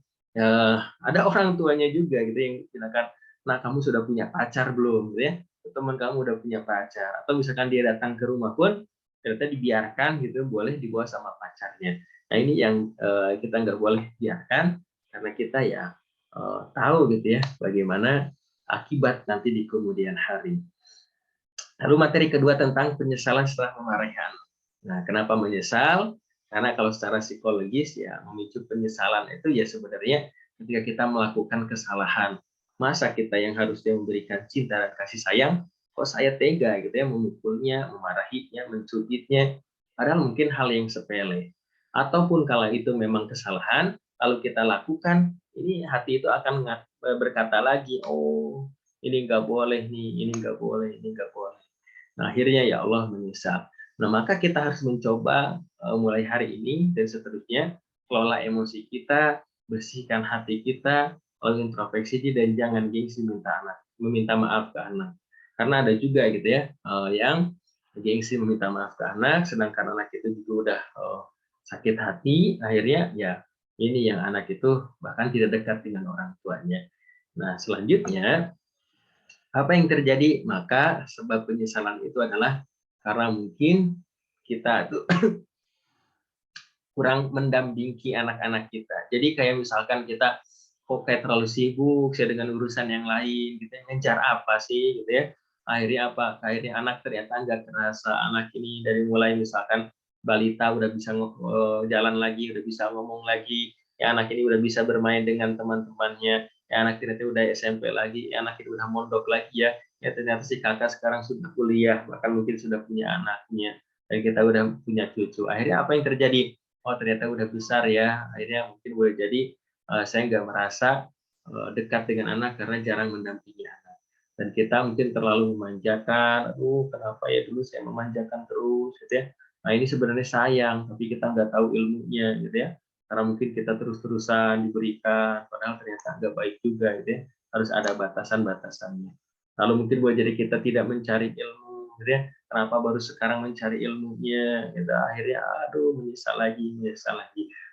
ada orang tuanya juga gitu yang misalkan, nah kamu sudah punya pacar belum gitu ya, teman kamu udah punya pacar, atau misalkan dia datang ke rumah pun ternyata dibiarkan gitu, boleh dibawa sama pacarnya. Nah ini yang kita nggak boleh biarkan, karena kita ya tahu gitu ya bagaimana akibat nanti di kemudian hari. Lalu materi kedua tentang penyesalan setelah memarahi anak. Nah, kenapa menyesal? Karena kalau secara psikologis ya memicu penyesalan itu ya sebenarnya ketika kita melakukan kesalahan. Masa kita yang harusnya memberikan cinta dan kasih sayang, kok saya tega gitu ya memukulnya, memarahinya, mencubitnya, padahal mungkin hal yang sepele. Ataupun kalau itu memang kesalahan, lalu kita lakukan, ini hati itu akan berkata lagi, oh ini nggak boleh nih, ini nggak boleh, ini nggak boleh. Nah, akhirnya ya Allah menyesal. Nah, maka kita harus mencoba mulai hari ini dan seterusnya, kelola emosi kita, bersihkan hati kita, lalu introspeksi dan jangan gengsi meminta maaf ke anak. Karena ada juga gitu ya yang gengsi meminta maaf ke anak, sedangkan anak itu juga udah sakit hati, akhirnya ya ini yang anak itu bahkan tidak dekat dengan orang tuanya. Nah, selanjutnya apa yang terjadi? Maka sebab penyesalan itu adalah karena mungkin kita itu kurang mendampingi anak-anak kita. Jadi kayak misalkan kita kok kayak terlalu sibuk saya dengan urusan yang lain, gitu ya, ngejar apa sih, gitu ya. Akhirnya apa? Akhirnya anak ternyata nggak terasa, anak ini dari mulai misalkan balita udah bisa jalan lagi, udah bisa ngomong lagi, ya anak ini udah bisa bermain dengan teman-temannya, ya anak ternyata udah SMP lagi, ya anak ini udah mondok lagi ya ternyata si kakak sekarang sudah kuliah, bahkan mungkin sudah punya anaknya, dan kita udah punya cucu. Akhirnya apa yang terjadi? Oh ternyata udah besar ya, akhirnya mungkin boleh jadi saya nggak merasa dekat dengan anak karena jarang mendampingi anak. Dan kita mungkin terlalu memanjakan, aduh kenapa ya dulu saya memanjakan terus, gitu ya. Nah ini sebenarnya sayang, tapi kita nggak tahu ilmunya, gitu ya. Karena mungkin kita terus-terusan diberikan, padahal ternyata nggak baik juga, gitu ya. Harus ada batasan-batasannya. Lalu mungkin boleh jadi kita tidak mencari ilmu, gitu ya. Kenapa baru sekarang mencari ilmunya, gitu. Akhirnya aduh menyesal lagi.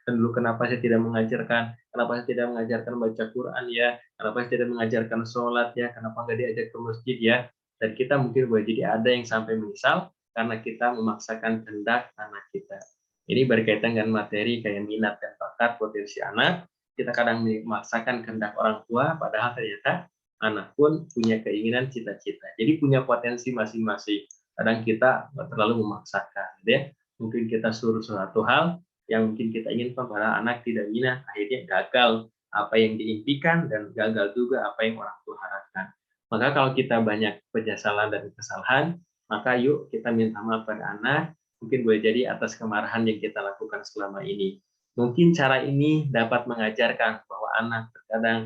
Dan dulu kenapa saya tidak mengajarkan, kenapa saya tidak mengajarkan baca Quran ya, kenapa saya tidak mengajarkan sholat ya, kenapa nggak diajak ke masjid ya. Dan kita mungkin boleh jadi ada yang sampai menyesal karena kita memaksakan kehendak anak kita. Ini berkaitan dengan materi kayak minat dan bakat potensi anak. Kita kadang memaksakan kehendak orang tua, padahal ternyata anak pun punya keinginan, cita-cita. Jadi punya potensi masing-masing. Kadang kita terlalu memaksakan, gitu ya. Mungkin kita suruh suatu hal yang mungkin kita inginkan pada anak tidak minat, akhirnya gagal apa yang diimpikan dan gagal juga apa yang orang tua harapkan. Maka kalau kita banyak penyesalan dan kesalahan, maka yuk kita minta maaf pada anak, mungkin boleh jadi atas kemarahan yang kita lakukan selama ini. Mungkin cara ini dapat mengajarkan bahwa anak terkadang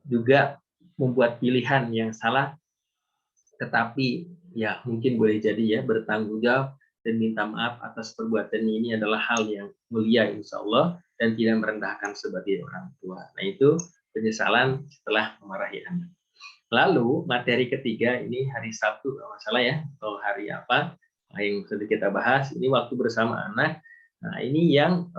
juga membuat pilihan yang salah, tetapi ya mungkin boleh jadi ya bertanggung jawab dan minta maaf atas perbuatan ini adalah hal yang mulia insya Allah dan tidak merendahkan sebagai orang tua. Nah itu penyesalan setelah memarahi anak. Lalu materi ketiga ini hari Sabtu kalau masalah ya, atau hari apa yang sudah kita bahas ini waktu bersama anak. Nah ini yang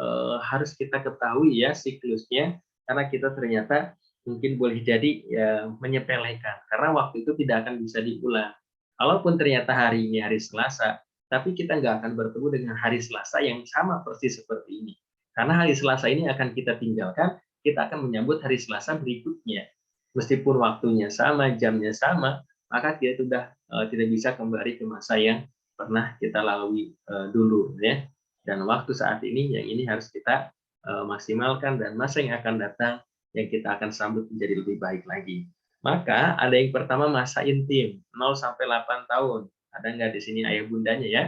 harus kita ketahui ya siklusnya, karena kita ternyata mungkin boleh jadi ya menyepelekan karena waktu itu tidak akan bisa diulang. Kalaupun ternyata hari ini hari Selasa, tapi kita nggak akan bertemu dengan hari Selasa yang sama persis seperti ini. Karena hari Selasa ini akan kita tinggalkan, kita akan menyambut hari Selasa berikutnya. Meskipun waktunya sama, jamnya sama, maka kita sudah tidak bisa kembali ke masa yang pernah kita lalui dulu ya. Dan waktu saat ini yang ini harus kita maksimalkan, dan masa yang akan datang yang kita akan sambut menjadi lebih baik lagi. Maka ada yang pertama masa intim 0 sampai 8 tahun. Ada nggak di sini ayah bundanya ya?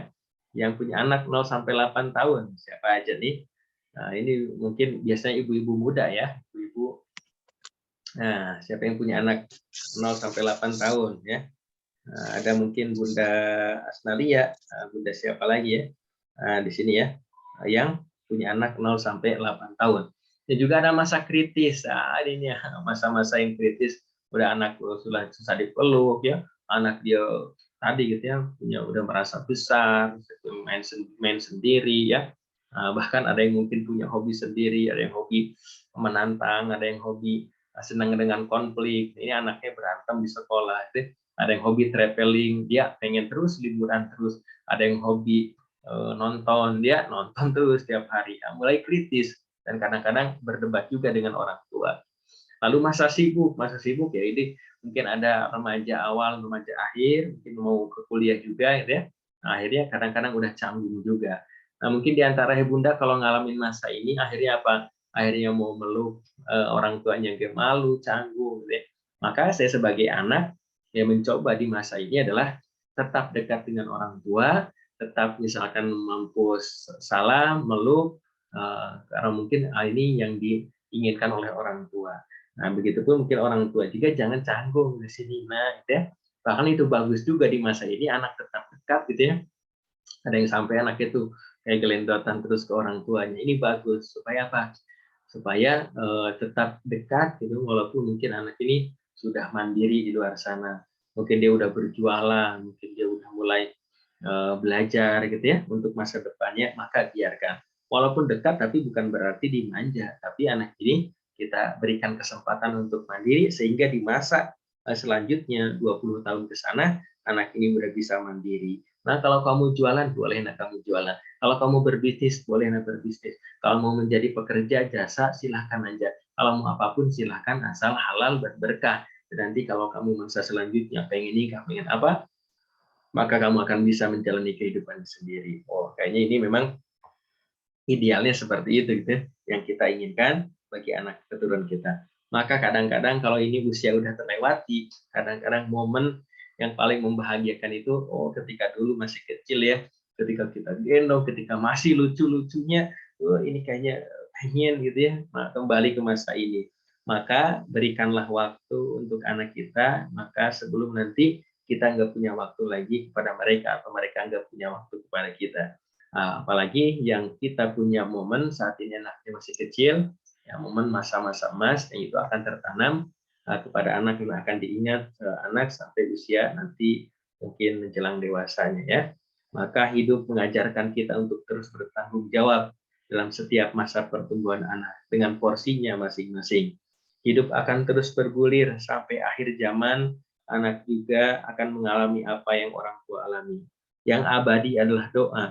Yang punya anak 0 sampai 8 tahun. Siapa aja nih? Nah, ini mungkin biasanya ibu-ibu muda ya, ibu-ibu. Nah, siapa yang punya anak 0 sampai 8 tahun ya? Nah, ada mungkin Bunda Asnalia, Bunda siapa lagi ya? Nah, di sini ya, yang punya anak 0 sampai 8 tahun. Dan juga ada masa kritis. Nah, ini ya, masa-masa yang kritis, udah anak sudah susah dipeluk ya, anak dia tadi gitu ya, punya udah merasa besar, main sendiri ya. Nah, bahkan ada yang mungkin punya hobi sendiri, ada yang hobi menantang, ada yang hobi senang dengan konflik. Ini anaknya berantem di sekolah. Ada yang hobi traveling, dia pengen terus liburan terus. Ada yang hobi nonton, dia nonton terus setiap hari. Nah, mulai kritis dan kadang-kadang berdebat juga dengan orang tua. Lalu masa sibuk ya ini mungkin ada remaja awal, remaja akhir, mungkin mau ke kuliah juga gitu ya. Nah, akhirnya kadang-kadang udah canggung juga. Nah, mungkin di antara bunda kalau ngalamin masa ini akhirnya apa? Akhirnya mau meluk orang tuanya yang malu, canggung gitu ya. Maka saya sebagai anak yang mencoba di masa ini adalah tetap dekat dengan orang tua, tetap misalkan mampu salam, meluk, karena mungkin ini yang diinginkan oleh orang tua. Nah, begitupun mungkin orang tua juga jangan canggung di sini, nah, gitu ya. Bahkan itu bagus juga di masa ini anak tetap dekat, gitu ya. Ada yang sampai anak itu kayak gelendotan terus ke orang tuanya. Ini bagus supaya apa? Supaya tetap dekat, gitu. Walaupun mungkin anak ini sudah mandiri di luar sana, mungkin dia udah berjualan, mungkin dia udah mulai belajar, gitu ya, untuk masa depannya, maka biarkan. Walaupun dekat, tapi bukan berarti dimanja. Tapi anak ini kita berikan kesempatan untuk mandiri sehingga di masa selanjutnya 20 tahun ke sana anak ini udah bisa mandiri. Nah, kalau kamu jualan, boleh nak kamu jualan. Kalau kamu berbisnis, boleh nak berbisnis. Kalau mau menjadi pekerja jasa, silahkan aja. Kalau mau apapun silahkan, asal halal berberkah. Dan nanti kalau kamu masa selanjutnya pengen nikah, pengen apa, maka kamu akan bisa menjalani kehidupan sendiri. Oh, kayaknya ini memang idealnya seperti itu gitu, yang kita inginkan bagi anak keturunan kita. Maka kadang-kadang kalau ini usia udah terlewati, kadang-kadang momen yang paling membahagiakan itu, oh ketika dulu masih kecil ya, ketika kita gendong, ketika masih lucu-lucunya, oh ini kayaknya pengen gitu ya, kembali ke masa ini. Maka berikanlah waktu untuk anak kita, maka sebelum nanti kita nggak punya waktu lagi kepada mereka, atau mereka nggak punya waktu kepada kita. Apalagi yang kita punya momen saat ini anaknya masih kecil, ya momen masa-masa emas yang itu akan tertanam kepada anak yang akan diingat anak sampai usia nanti mungkin menjelang dewasanya ya. Maka hidup mengajarkan kita untuk terus bertanggung jawab dalam setiap masa pertumbuhan anak dengan porsinya masing-masing. Hidup akan terus bergulir sampai akhir zaman, anak juga akan mengalami apa yang orang tua alami. Yang abadi adalah doa.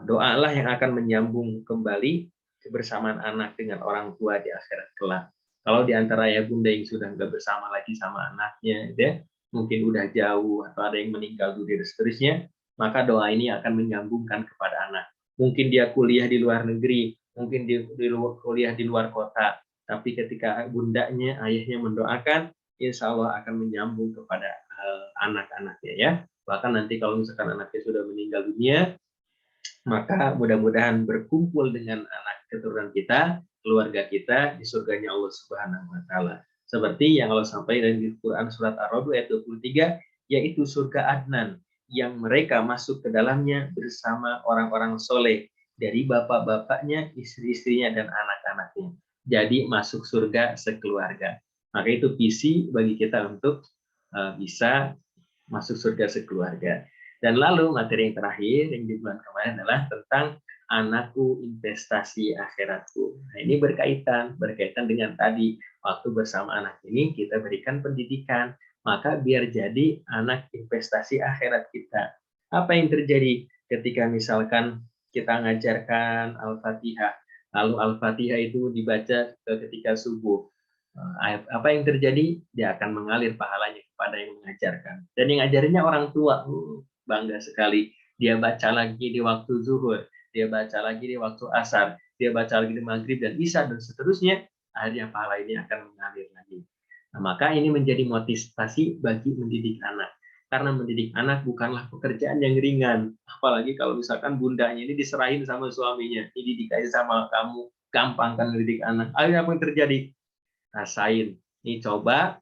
Doalah yang akan menyambung kembali kebersamaan anak dengan orang tua di akhirat kelak. Kalau di antara ayah bunda yang sudah nggak bersama lagi sama anaknya, ya, mungkin udah jauh atau ada yang meninggal dunia dan seterusnya, maka doa ini akan menyambungkan kepada anak. Mungkin dia kuliah di luar negeri, mungkin kuliah di luar kota, tapi ketika bundanya, ayahnya mendoakan, insya Allah akan menyambung kepada anak-anaknya ya. Bahkan nanti kalau misalkan anaknya sudah meninggal dunia, maka mudah-mudahan berkumpul dengan anak keturunan kita, keluarga kita di surganya Allah Subhanahu wa taala. Seperti yang Allah sampaikan di Quran surat Ar-Ra'd ayat 23, yaitu surga Adnan yang mereka masuk ke dalamnya bersama orang-orang soleh dari bapak-bapaknya, istri-istrinya, dan anak-anaknya. Jadi masuk surga sekeluarga. Maka itu visi bagi kita untuk bisa masuk surga sekeluarga. Dan lalu materi yang terakhir yang di bulan kemarin adalah tentang anakku investasi akhiratku. Nah, ini berkaitan dengan tadi waktu bersama anak ini kita berikan pendidikan, maka biar jadi anak investasi akhirat kita. Apa yang terjadi ketika misalkan kita ngajarkan Al-Fatihah, lalu Al-Fatihah itu dibaca ketika subuh. Apa yang terjadi? Dia akan mengalir pahalanya kepada yang mengajarkan. Dan yang ngajarinnya orang tua. Bangga sekali. Dia baca lagi di waktu zuhur, dia baca lagi di waktu asar, dia baca lagi di maghrib dan isya dan seterusnya. Akhirnya pahala ini akan mengalir lagi. Nah, maka ini menjadi motivasi bagi mendidik anak. Karena mendidik anak bukanlah pekerjaan yang ringan. Apalagi kalau misalkan bundanya ini diserahin sama suaminya. Ini didik aja sama kamu. Gampang kan mendidik anak. Akhirnya apa yang terjadi? Rasain. Ini coba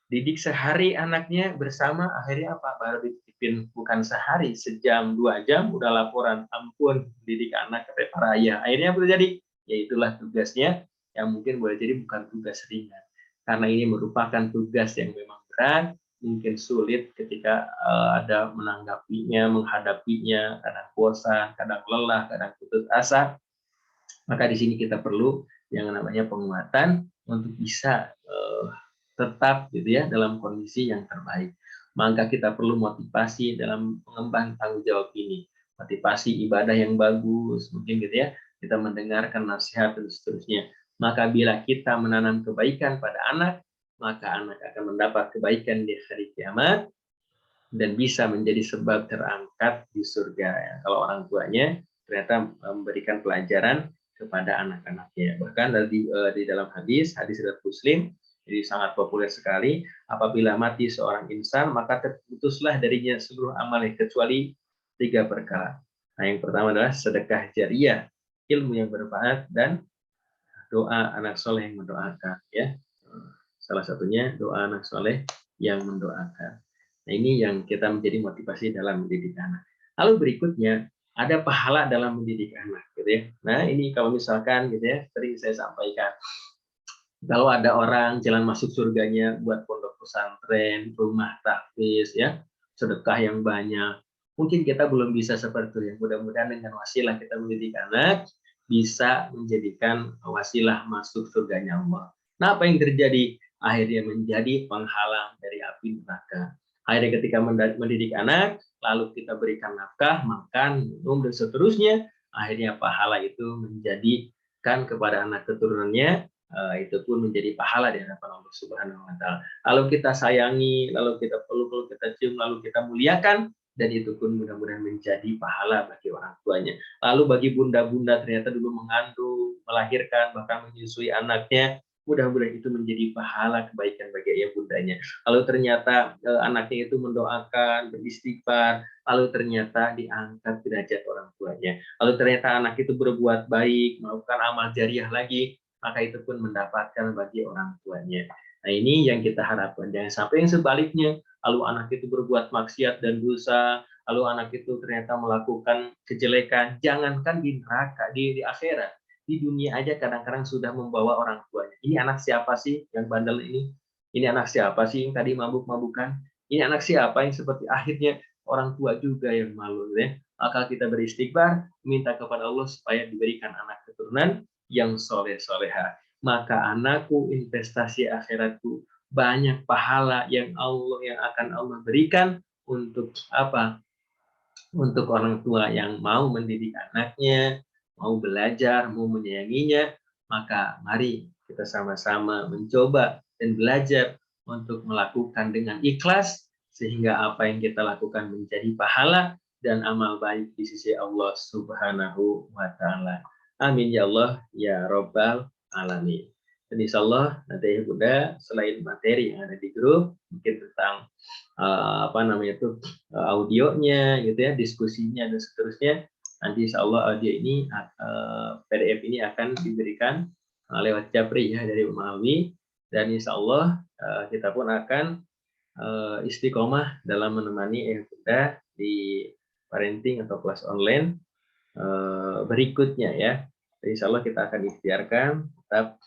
didik sehari anaknya bersama, akhirnya apa? Baru dititipin bukan sehari, sejam, 2 jam udah laporan, ampun didik anak kata para ayah. Akhirnya apa terjadi? Ya itulah tugasnya yang mungkin boleh jadi bukan tugas ringan. Karena ini merupakan tugas yang memang berat, mungkin sulit ketika ada menanggapinya, menghadapinya, kadang bosan, kadang lelah, kadang putus asa. Maka di sini kita perlu yang namanya penguatan untuk bisa tetap gitu ya dalam kondisi yang terbaik. Maka kita perlu motivasi dalam mengemban tanggung jawab ini. Motivasi ibadah yang bagus, mungkin gitu ya. Kita mendengarkan nasihat dan seterusnya. Maka bila kita menanam kebaikan pada anak, maka anak akan mendapat kebaikan di hari kiamat dan bisa menjadi sebab terangkat di surga. Ya. Kalau orang tuanya ternyata memberikan pelajaran kepada anak-anaknya. Bahkan di dalam hadis riwayat Muslim, jadi sangat populer sekali, apabila mati seorang insan maka terputuslah darinya seluruh amalnya kecuali 3 perkara. Nah, yang pertama adalah sedekah jariah, ilmu yang bermanfaat, dan doa anak soleh yang mendoakan. Ya, salah satunya doa anak soleh yang mendoakan. Nah, ini yang kita menjadi motivasi dalam mendidik anak. Lalu berikutnya ada pahala dalam mendidik anak, gitu ya. Nah, ini kalau misalkan gitu ya, sering saya sampaikan. Kalau ada orang jalan masuk surganya buat pondok pesantren, rumah tahfiz, ya, sedekah yang banyak. Mungkin kita belum bisa seperti itu. Ya. Mudah-mudahan dengan wasilah kita mendidik anak bisa menjadikan wasilah masuk surganya Allah. Nah, apa yang terjadi? Akhirnya menjadi penghalang dari api neraka. Akhirnya ketika mendidik anak, lalu kita berikan nafkah, makan, minum, dan seterusnya, akhirnya pahala itu menjadikan kepada anak keturunannya, itu pun menjadi pahala di hadapan Allah Subhanahu wa taala. Lalu kita sayangi, lalu kita peluk, lalu kita cium, lalu kita muliakan, dan itu pun mudah-mudahan menjadi pahala bagi orang tuanya. Lalu bagi bunda-bunda ternyata dulu mengandung, melahirkan, bahkan menyusui anaknya, mudah-mudahan itu menjadi pahala kebaikan bagi ayah bundanya. Lalu ternyata anaknya itu mendoakan, beristighfar, lalu ternyata diangkat derajat orang tuanya. Lalu ternyata anak itu berbuat baik, melakukan amal jariah lagi, maka itu pun mendapatkan bagi orang tuanya. Nah, ini yang kita harapkan. Jangan sampai yang sebaliknya, lalu anak itu berbuat maksiat dan dosa, lalu anak itu ternyata melakukan kejelekan. Jangankan di neraka, di akhirat, di dunia aja kadang-kadang sudah membawa orang tuanya. Ini anak siapa sih yang bandel ini? Ini anak siapa sih yang tadi mabuk-mabukan? Ini anak siapa yang seperti akhirnya orang tua juga yang malu, ya? Maka kita beristighfar, minta kepada Allah supaya diberikan anak keturunan yang soleh-soleha. Maka anakku investasi akhiratku, banyak pahala yang akan Allah berikan untuk apa? Untuk orang tua yang mau mendidik anaknya, mau belajar, mau menyayanginya. Maka mari kita sama-sama mencoba dan belajar untuk melakukan dengan ikhlas sehingga apa yang kita lakukan menjadi pahala dan amal baik di sisi Allah Subhanahu wa Ta'ala. Amin ya Allah ya Rabbal Alamin. Dan insya Allah nanti Bunda selain materi yang ada di grup, mungkin tentang audionya gitu ya, diskusinya dan seterusnya, nanti insya Allah audio ini PDF ini akan diberikan lewat Japri ya dari Umawi, dan insya Allah kita pun akan istiqomah dalam menemani Bunda di parenting atau kelas online berikutnya ya. Jadi insya Allah kita akan ikhtiarkan tetap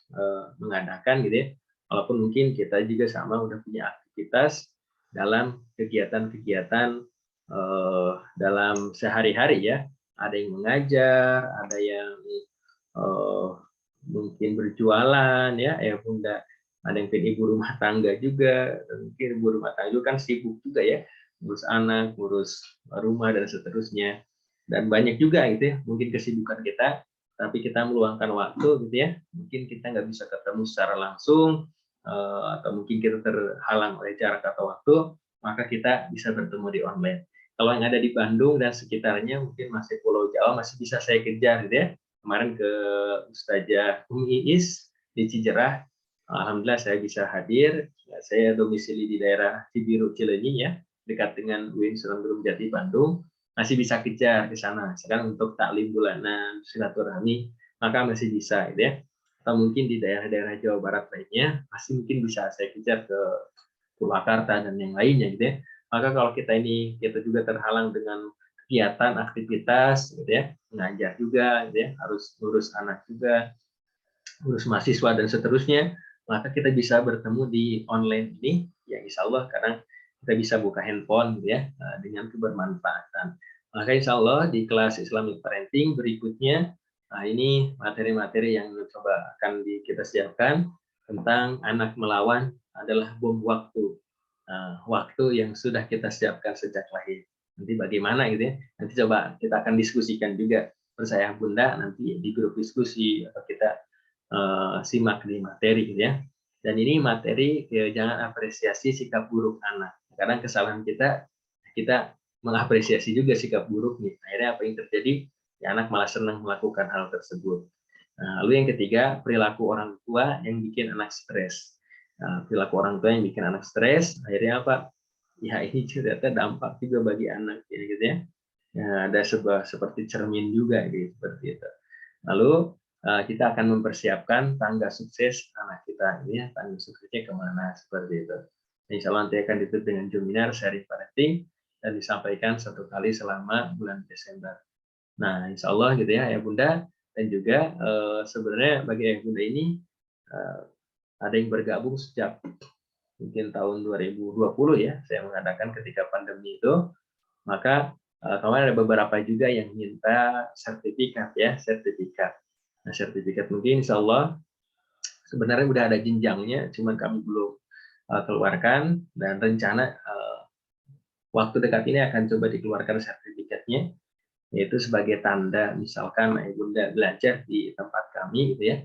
mengadakan gitu ya, walaupun mungkin kita juga sama udah punya aktivitas dalam kegiatan-kegiatan dalam sehari-hari ya. Ada yang mengajar, ada yang mungkin berjualan ya Bunda, ada yang ibu rumah tangga juga, mungkin ibu rumah tangga juga kan sibuk juga ya, ngurus anak, ngurus rumah dan seterusnya, dan banyak juga gitu ya mungkin kesibukan kita, tapi kita meluangkan waktu gitu ya, mungkin kita nggak bisa ketemu secara langsung atau mungkin kita terhalang oleh jarak atau waktu, maka kita bisa bertemu di online. Kalau yang ada di Bandung dan sekitarnya mungkin masih Pulau Jawa masih bisa saya kejar gitu ya. Kemarin ke Ustazah Umi Iis di Cijerah, alhamdulillah saya bisa hadir. Saya domisili di daerah Cibiru Cileunyi ya, dekat dengan UIN Sunan Gunung Jati Bandung. Masih bisa kejar ke sana. Sekarang untuk taklim bulanan, silaturahmi, maka masih bisa gitu ya. Atau mungkin di daerah-daerah Jawa Barat lainnya, masih mungkin bisa saya kejar ke Purwakarta dan yang lainnya gitu ya. Maka kalau kita juga terhalang dengan kegiatan, aktivitas gitu ya, mengajar juga gitu ya, harus ngurus anak juga, ngurus mahasiswa dan seterusnya, maka kita bisa bertemu di online ini ya insya Allah, karena kita bisa buka handphone gitu ya, dengan kebermanfaatan. Maka insya Allah di kelas Islamic Parenting berikutnya, ini materi-materi yang coba akan kita siapkan tentang anak melawan adalah bom waktu. Waktu yang sudah kita siapkan sejak lahir. Nanti bagaimana gitu ya, nanti coba kita akan diskusikan juga bersama Bunda nanti di grup diskusi, atau kita simak di materi gitu ya. Dan ini materi jangan apresiasi sikap buruk anak. Kadang kesalahan kita mengapresiasi juga sikap buruk nih. Akhirnya apa yang terjadi? Ya, anak malah senang melakukan hal tersebut. Lalu yang ketiga, perilaku orang tua yang bikin anak stres. Perilaku orang tua yang bikin anak stres, akhirnya apa? Ya ini ternyata dampak juga bagi anak gitu ya. Ada seperti cermin juga gitu, seperti itu. Lalu kita akan mempersiapkan tangga sukses anak kita ini ya, tangga suksesnya kemana seperti itu. Insya Allah nanti akan ditutup dengan Juminar Sharing Parenting dan disampaikan 1 kali selama bulan Desember. Nah, insya Allah gitu ya Bunda, dan juga sebenarnya bagi Bunda ini ada yang bergabung sejak mungkin tahun 2020 ya, saya mengadakan ketika pandemi itu, maka kemarin ada beberapa juga yang minta sertifikat ya, sertifikat. Nah, sertifikat mungkin insya Allah sebenarnya udah ada jenjangnya, cuma kami belum keluarkan, dan rencana waktu dekat ini akan coba dikeluarkan sertifikatnya, yaitu sebagai tanda misalkan Bunda belajar di tempat kami gitu ya.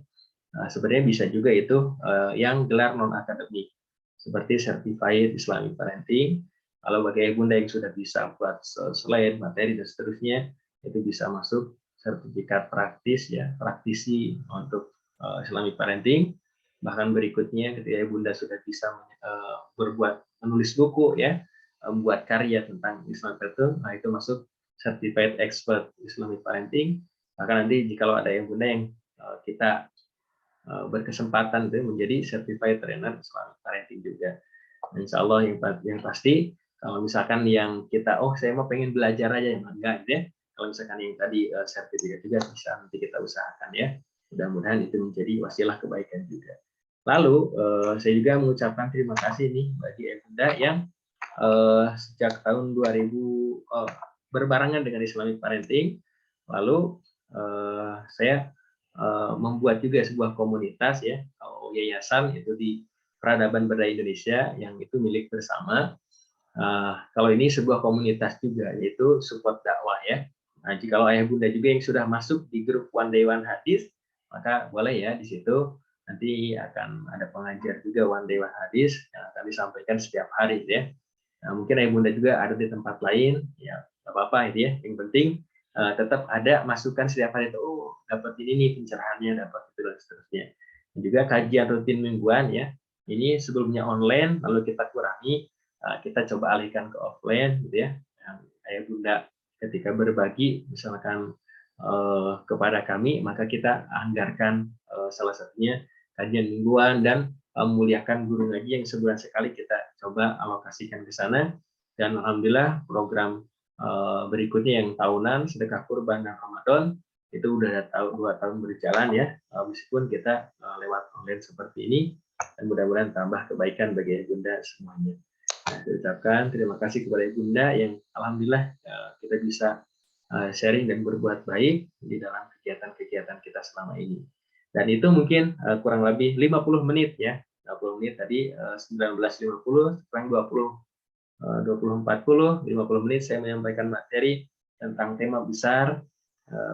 Sebenarnya bisa juga itu yang gelar non akademik seperti Certified Islamic Parenting. Kalau bagi Bunda yang sudah bisa buat slide, materi dan seterusnya, itu bisa masuk sertifikat praktis ya, praktisi untuk Islamic Parenting. Bahkan berikutnya ketika Bunda sudah bisa menulis buku ya, membuat karya tentang Islamic Parenting, nah itu masuk Certified Expert Islamic Parenting. Maka nanti jika ada yang Bunda yang kita berkesempatan itu menjadi Certified Trainer Islamic Parenting juga. Insya Allah yang pasti kalau misalkan yang kita saya mau pengen belajar aja, yang enggak gitu ya. Kalau misalkan yang tadi sertifikat juga bisa nanti kita usahakan ya. Mudah-mudahan itu menjadi wasilah kebaikan juga. Lalu saya juga mengucapkan terima kasih nih bagi Bunda yang sejak tahun 2000 berbarengan dengan Islamic Parenting. Lalu saya membuat juga sebuah komunitas ya, atau yayasan itu di Peradaban Berdaya Indonesia yang itu milik bersama. Kalau ini sebuah komunitas juga, yaitu support dakwah ya. Nah, jika ayah bunda juga yang sudah masuk di grup One Day One Hadis, maka boleh ya di situ nanti akan ada pengajar juga One Day One Hadis yang akan disampaikan setiap hari ya. Nah, mungkin ayah bunda juga ada di tempat lain, ya nggak apa-apa itu ya. Yang penting tetap ada masukan setiap hari itu, oh dapat ini nih pencerahannya, dapat itu dan seterusnya. Dan juga kajian rutin mingguan ya. Ini sebelumnya online, lalu kita kurangi, kita coba alihkan ke offline gitu ya. Yang ayah bunda ketika berbagi misalkan kepada kami, maka kita anggarkan salah satunya kajian mingguan dan memuliakan guru ngaji yang sebulan sekali kita coba alokasikan ke sana. Dan alhamdulillah program berikutnya yang tahunan sedekah kurban dan Ramadan itu udah 2 tahun berjalan ya, meskipun kita lewat online seperti ini, dan mudah-mudahan tambah kebaikan bagi Bunda semuanya. Nah, saya ucapkan terima kasih kepada Bunda yang alhamdulillah kita bisa sharing dan berbuat baik di dalam kegiatan-kegiatan kita selama ini. Dan itu mungkin kurang lebih 50 menit ya. 50 menit tadi 19.50 kurang 20.40 50 menit saya menyampaikan materi tentang tema besar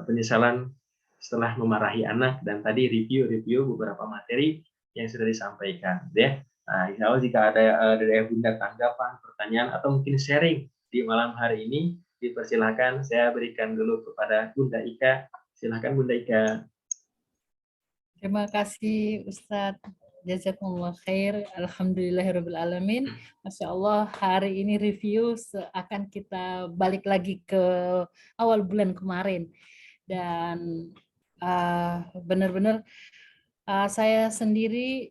penyesalan setelah memarahi anak, dan tadi review beberapa materi yang sudah disampaikan ya. Nah, insya Allah jika ada dari Bunda tanggapan, pertanyaan atau mungkin sharing di malam hari ini, dipersilahkan. Saya berikan dulu kepada Bunda Ika. Silahkan Bunda Ika. Terima kasih Ustadz. Jazakumullah khair. Alhamdulillahirabbil alamin. Masya Allah, hari ini review akan kita balik lagi ke awal bulan kemarin. Dan benar-benar saya sendiri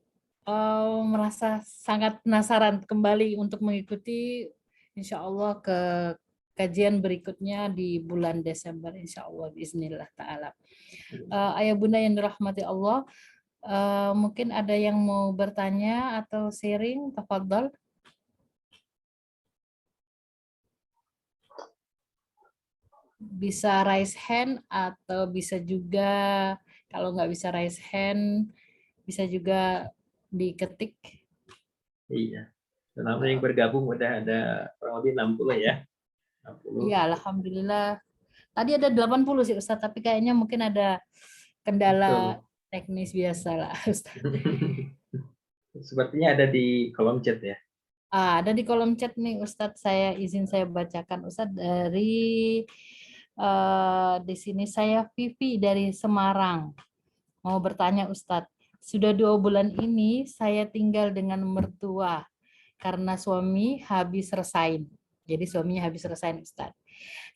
merasa sangat penasaran kembali untuk mengikuti insya Allah ke kajian berikutnya di bulan Desember insya Allah bismillah ta'ala. Ayah bunda yang dirahmati Allah, mungkin ada yang mau bertanya atau sharing, tafadhol. Bisa raise hand atau bisa juga kalau nggak bisa raise hand bisa juga diketik. Iya. Selama yang bergabung udah ada kurang lebih 60 ya. 60. Iya, alhamdulillah. Tadi ada 80 sih Ustaz, tapi kayaknya mungkin ada kendala teknis biasa lah Ustaz. Sepertinya ada di kolom chat ya. Ada di kolom chat nih Ustadz, saya bacakan Ustadz dari di sini saya Vivi dari Semarang. Mau bertanya Ustadz, sudah 2 bulan ini saya tinggal dengan mertua karena suami habis resign. Jadi suaminya habis resign Ustadz.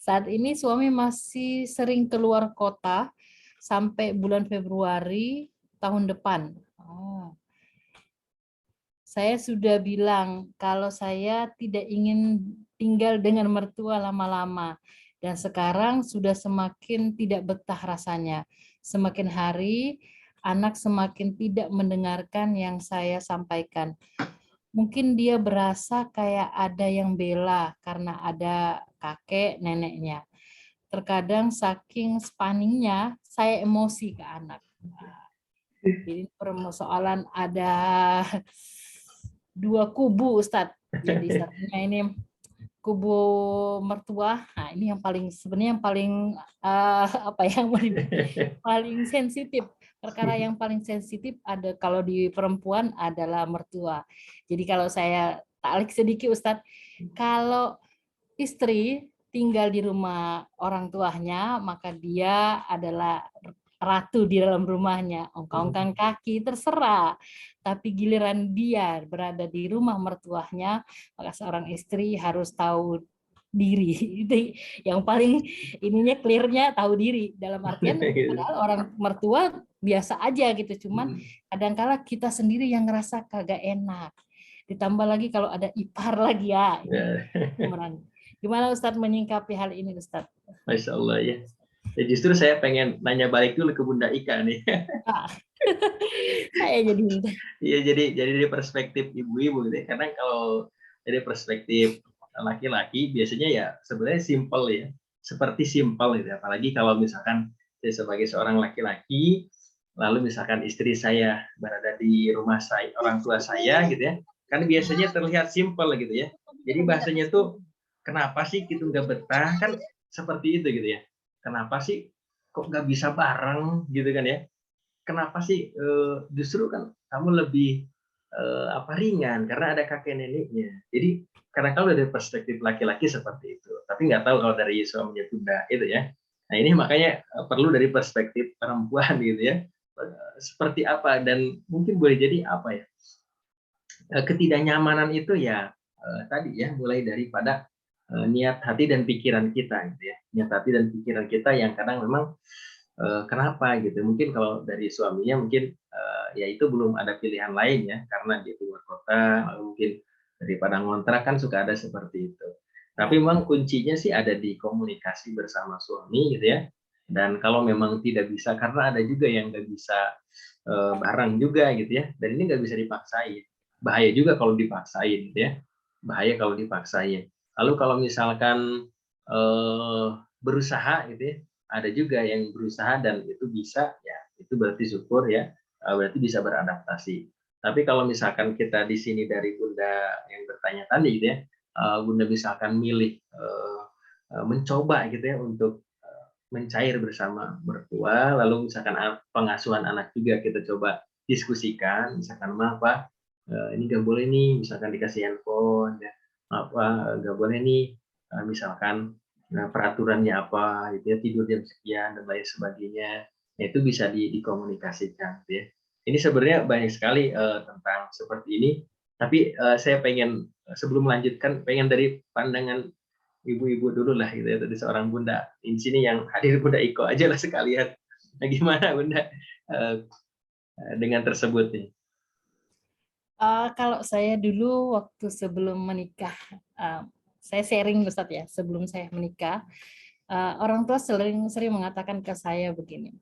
Saat ini suami masih sering keluar kota sampai bulan Februari tahun depan. Saya sudah bilang kalau saya tidak ingin tinggal dengan mertua lama-lama. Dan sekarang sudah semakin tidak betah rasanya. Semakin hari, anak semakin tidak mendengarkan yang saya sampaikan. Mungkin dia berasa kayak ada yang bela karena ada kakek neneknya. Terkadang saking spaningnya, saya emosi ke anak. Jadi persoalan ada 2 kubu Ustadz. Jadi satunya ini kubu mertua. Nah, ini yang paling sebenarnya yang paling paling sensitif. Perkara yang paling sensitif ada kalau di perempuan adalah mertua. Jadi kalau saya tarik sedikit Ustadz, kalau istri tinggal di rumah orang tuanya, maka dia adalah ratu di dalam rumahnya, ongkang-ongkang kaki terserah. Tapi giliran dia berada di rumah mertuanya, maka seorang istri harus tahu diri. Itu yang paling ininya clear-nya tahu diri. Dalam artian padahal orang mertua biasa aja gitu, cuman kadang-kala kita sendiri yang ngerasa kagak enak. Ditambah lagi kalau ada ipar lagi ya. Gimana Ustadz menyingkapi hal ini Ustadz? Masya Allah ya. Ya justru saya pengen nanya balik dulu ke Bunda Ika nih. Saya jadi Iya jadi dari perspektif ibu-ibu gitu. Karena kalau dari perspektif laki-laki biasanya ya sebenarnya simpel ya. Seperti simpel gitu. Apalagi kalau misalkan saya sebagai seorang laki-laki, lalu misalkan istri saya berada di rumah saya, orang tua saya gitu ya. Kan biasanya terlihat simpel gitu ya. Jadi bahasanya tuh kenapa sih gitu nggak betah, kan seperti itu gitu ya. Kenapa sih kok nggak bisa bareng gitu kan ya? Kenapa sih justru kan kamu lebih ringan karena ada kakek neneknya. Jadi karena kalau dari perspektif laki-laki seperti itu, tapi nggak tahu kalau dari suaminya Bunda itu ya. Nah ini makanya perlu dari perspektif perempuan gitu ya, seperti apa dan mungkin boleh jadi apa ya, ketidaknyamanan itu ya tadi ya mulai daripada niat hati dan pikiran kita gitu ya, niat hati dan pikiran kita yang kadang memang kenapa gitu, mungkin kalau dari suaminya mungkin ya itu belum ada pilihan lain ya karena dia keluar kota, lalu mungkin daripada ngontrak kan suka ada seperti itu. Tapi memang kuncinya sih ada di komunikasi bersama suami gitu ya. Dan kalau memang tidak bisa, karena ada juga yang nggak bisa bareng juga gitu ya. Dan ini nggak bisa dipaksain. Bahaya juga kalau dipaksain gitu ya. Bahaya kalau dipaksain. Lalu kalau misalkan berusaha gitu ya, ada juga yang berusaha dan itu bisa ya, itu berarti syukur ya, berarti bisa beradaptasi. Tapi kalau misalkan kita di sini dari Bunda yang bertanya tadi gitu ya, Bunda misalkan milih mencoba gitu ya untuk mencair bersama mertua, lalu misalkan pengasuhan anak juga kita coba diskusikan, misalkan maaf Pak, ini nggak boleh nih, misalkan dikasih handphone, ya, maaf Pak, nggak boleh nih, misalkan peraturannya apa, gitu ya, tidur jam sekian dan lain sebagainya. Nah, itu bisa dikomunikasikan, gitu ya. Ini sebenarnya banyak sekali tentang seperti ini, tapi saya pengen sebelum melanjutkan, pengen dari pandangan ibu-ibu dulu lah gitu ya, tadi seorang Bunda. Di sini yang hadir Bunda Iko aja lah sekalian. Nah, gimana Bunda dengan tersebut nih? Kalau saya dulu waktu sebelum menikah, saya sharing Ustadz ya, sebelum saya menikah, orang tua sering mengatakan ke saya begini,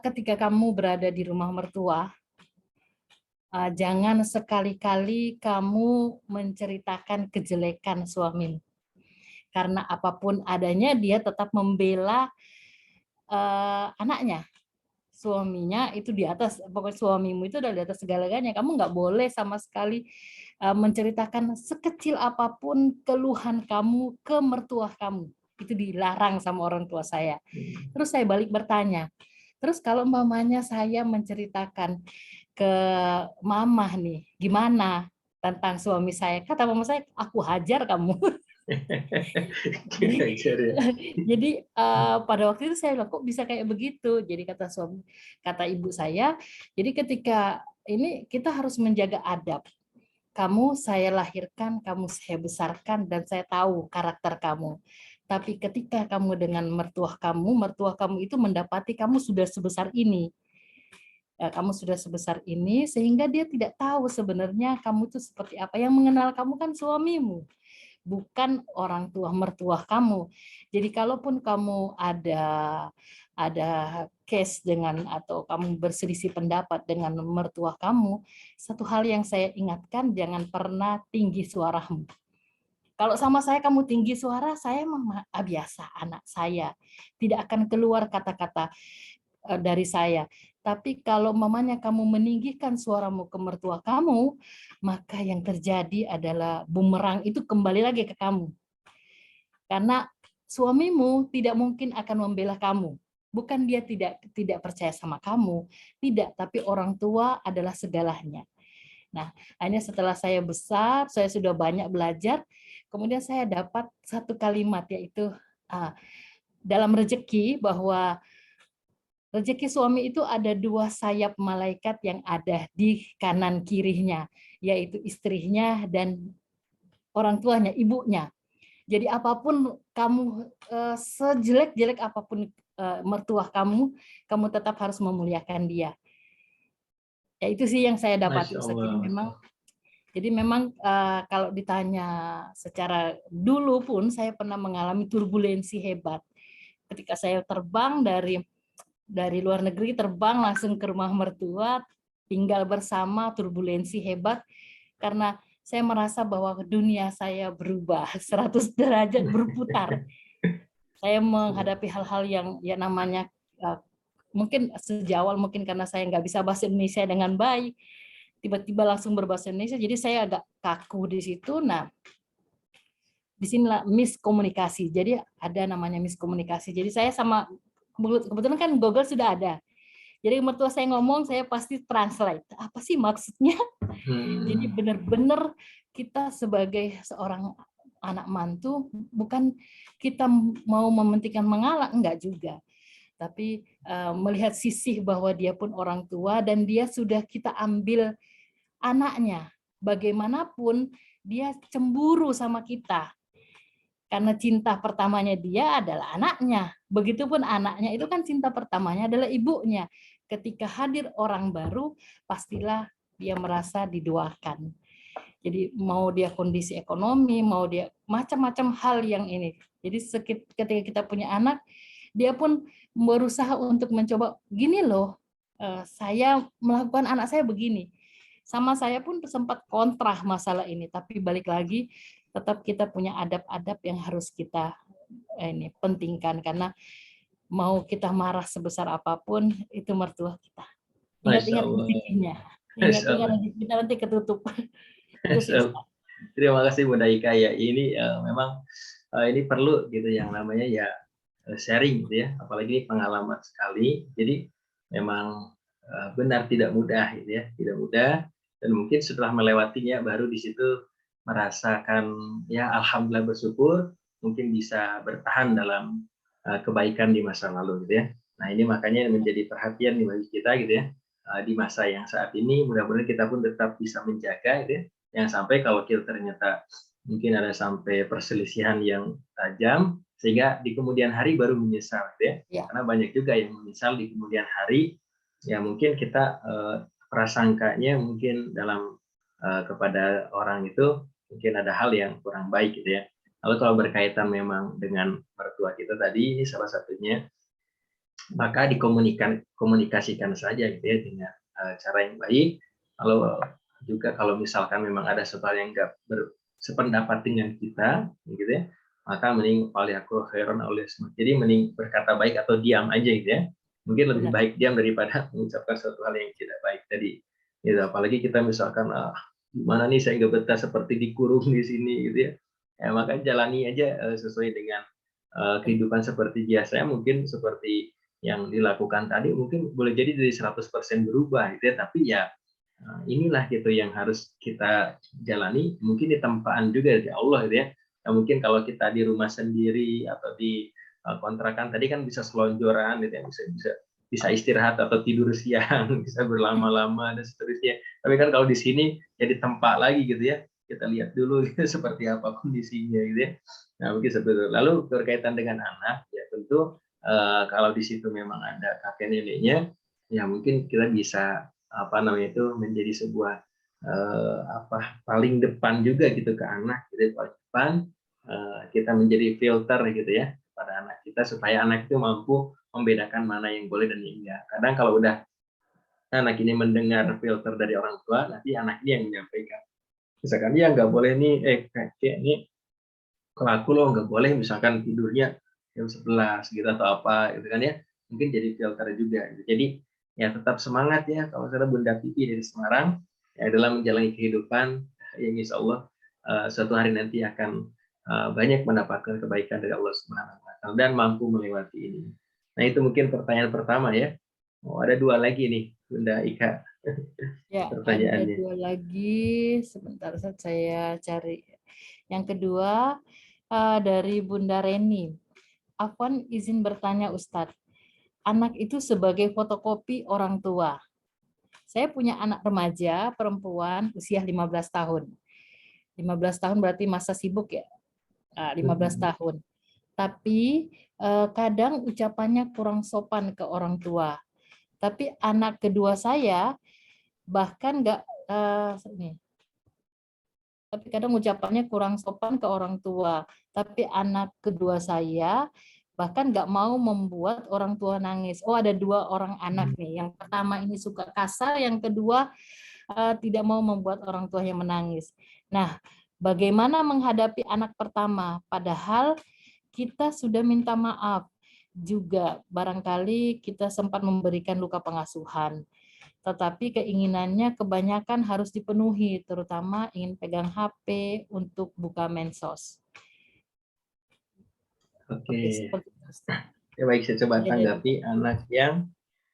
ketika kamu berada di rumah mertua, jangan sekali-kali kamu menceritakan kejelekan suamimu. Karena apapun adanya dia tetap membela anaknya. Suaminya itu di atas, pokoknya suamimu itu udah di atas segala-galanya. Kamu nggak boleh sama sekali menceritakan sekecil apapun keluhan kamu ke mertua kamu. Itu dilarang sama orang tua saya. Terus saya balik bertanya, terus kalau mamanya saya menceritakan ke mama nih, gimana tentang suami saya? Kata mama saya, aku hajar kamu. Jadi pada waktu itu saya bilang kok bisa kayak begitu. Jadi kata ibu saya, jadi ketika ini kita harus menjaga adab. Kamu saya lahirkan, kamu saya besarkan, dan saya tahu karakter kamu. Tapi ketika kamu dengan mertua kamu itu mendapati kamu sudah sebesar ini. Kamu sudah sebesar ini, sehingga dia tidak tahu sebenarnya kamu itu seperti apa. Yang mengenal kamu kan suamimu, bukan orang tua mertua kamu. Jadi kalaupun kamu ada case dengan atau kamu berselisih pendapat dengan mertua kamu, satu hal yang saya ingatkan, jangan pernah tinggi suaramu. Kalau sama saya kamu tinggi suara, saya memang biasa, anak saya tidak akan keluar kata-kata dari saya. Tapi kalau mamanya kamu meninggikan suaramu ke mertua kamu, maka yang terjadi adalah bumerang itu kembali lagi ke kamu. Karena suamimu tidak mungkin akan membela kamu. Bukan dia tidak percaya sama kamu, tidak, tapi orang tua adalah segalanya. Nah, hanya setelah saya besar, saya sudah banyak belajar, kemudian saya dapat satu kalimat, yaitu dalam rezeki, bahwa rezeki suami itu ada dua sayap malaikat yang ada di kanan kirinya, yaitu istrinya dan orang tuanya, ibunya. Jadi apapun kamu, sejelek-jelek apapun mertua kamu, kamu tetap harus memuliakan dia. Ya itu sih yang saya dapat. Jadi memang kalau ditanya secara dulu pun saya pernah mengalami turbulensi hebat. Ketika saya terbang dari luar negeri, terbang langsung ke rumah mertua, tinggal bersama, turbulensi hebat, karena saya merasa bahwa dunia saya berubah 100 derajat, berputar. Saya menghadapi hal-hal yang ya namanya mungkin sejak awal mungkin karena saya nggak bisa bahasa Indonesia dengan baik, tiba-tiba langsung berbahasa Indonesia, jadi saya agak kaku di situ. Nah, disinilah miskomunikasi. Jadi ada namanya miskomunikasi. Jadi saya sama, kebetulan kan Google sudah ada. Jadi mertua saya ngomong, saya pasti translate. Apa sih maksudnya? Jadi benar-benar kita sebagai seorang anak mantu, bukan kita mau mementingkan mengalah, enggak juga. Tapi melihat sisi bahwa dia pun orang tua dan dia sudah kita ambil anaknya. Bagaimanapun dia cemburu sama kita. Karena cinta pertamanya dia adalah anaknya. Begitupun anaknya itu kan cinta pertamanya adalah ibunya. Ketika hadir orang baru, pastilah dia merasa didoakan. Jadi mau dia kondisi ekonomi, mau dia macam-macam hal yang ini. Jadi ketika kita punya anak, dia pun berusaha untuk mencoba, gini loh, saya melakukan anak saya begini. Sama saya pun sempat kontra masalah ini, tapi balik lagi, tetap kita punya adab-adab yang harus kita pentingkan, karena mau kita marah sebesar apapun, itu mertua kita. Ingat-ingat rezekinya. Ingat-ingat rezeki kita nanti ketutup. Terima kasih Bunda Ika ya. Ini memang ini perlu gitu yang namanya ya sharing gitu ya. Apalagi ini pengalaman sekali. Jadi memang benar tidak mudah gitu ya, tidak mudah. Dan mungkin setelah melewatinya baru di situ merasakan ya alhamdulillah bersyukur mungkin bisa bertahan dalam kebaikan di masa lalu gitu ya. Nah ini makanya menjadi perhatian bagi kita gitu ya. Di masa yang saat ini mudah-mudahan kita pun tetap bisa menjaga gitu ya. Yang sampai kalau kita ternyata mungkin ada sampai perselisihan yang tajam sehingga di kemudian hari baru menyesal gitu ya. Karena banyak juga yang menyesal di kemudian hari ya, mungkin kita prasangkanya mungkin dalam kepada orang itu mungkin ada hal yang kurang baik gitu ya. Lalu kalau berkaitan memang dengan mertua kita tadi salah satunya, maka dikomunikasikan saja gitu ya dengan cara yang baik. Lalu juga kalau misalkan memang ada sesuatu yang enggak sependapat dengan kita gitu ya, maka mending waliyaku khairan aulis. Jadi mending berkata baik atau diam aja gitu ya. Mungkin lebih baik diam daripada mengucapkan sesuatu hal yang tidak baik tadi. Gitu. Apalagi kita misalkan gimana nih saya nggak betah seperti dikurung di sini gitu ya. Ya maka jalani aja sesuai dengan kehidupan seperti biasanya, mungkin seperti yang dilakukan tadi mungkin boleh jadi dari 100% berubah gitu ya, tapi ya inilah gitu yang harus kita jalani, mungkin di tempaan juga dari Allah gitu ya. Nah, mungkin kalau kita di rumah sendiri atau di kontrakan tadi kan bisa selonjoran gitu ya, bisa istirahat atau tidur siang, bisa berlama-lama dan seterusnya. Tapi kan kalau di sini jadi tempat lagi gitu ya, kita lihat dulu gitu, seperti apa kondisinya gitu ya. Nah mungkin seperti itu. Lalu berkaitan dengan anak ya tentu kalau di situ memang ada kakek neneknya, ya mungkin kita bisa itu menjadi sebuah paling depan juga gitu ke anak gitu, paling depan kita menjadi filter gitu ya pada anak kita supaya anak itu mampu membedakan mana yang boleh dan yang enggak. Kadang kalau udah anak ini mendengar filter dari orang tua, nanti anak ini yang menyampaikan. Misalkan dia nggak boleh nih, kakek ini kelaku loh nggak boleh misalkan tidurnya jam 11 gitu atau apa gitu kan ya, mungkin jadi filter juga gitu. Jadi ya tetap semangat ya kalau saya Bunda Pipi dari Semarang ya dalam menjalani kehidupan yang insya Allah suatu hari nanti akan banyak mendapatkan kebaikan dari Allah Subhanahu wa Ta'ala dan mampu melewati ini. Nah itu mungkin pertanyaan pertama ya. Ada 2 lagi nih Bunda Ika. Ya, pertanyaannya. ada 2 lagi. Sebentar saya cari. Yang kedua dari Bunda Reni. Afwan izin bertanya Ustadz. Anak itu sebagai fotokopi orang tua. Saya punya anak remaja perempuan usia 15 tahun. 15 tahun berarti masa sibuk ya. 15 tahun. Tapi kadang ucapannya kurang sopan ke orang tua. Tapi anak kedua saya bahkan nggak tapi kadang ucapannya kurang sopan ke orang tua. Tapi anak kedua saya bahkan nggak mau membuat orang tua nangis. Oh, ada 2 orang anak nih. Yang pertama ini suka kasar, yang kedua tidak mau membuat orang tua yang menangis. Nah, bagaimana menghadapi anak pertama? Padahal kita sudah minta maaf. Juga barangkali kita sempat memberikan luka pengasuhan. Tetapi keinginannya kebanyakan harus dipenuhi, terutama ingin pegang HP untuk buka medsos. Oke. Ya baik, saya coba tanggapi anak yang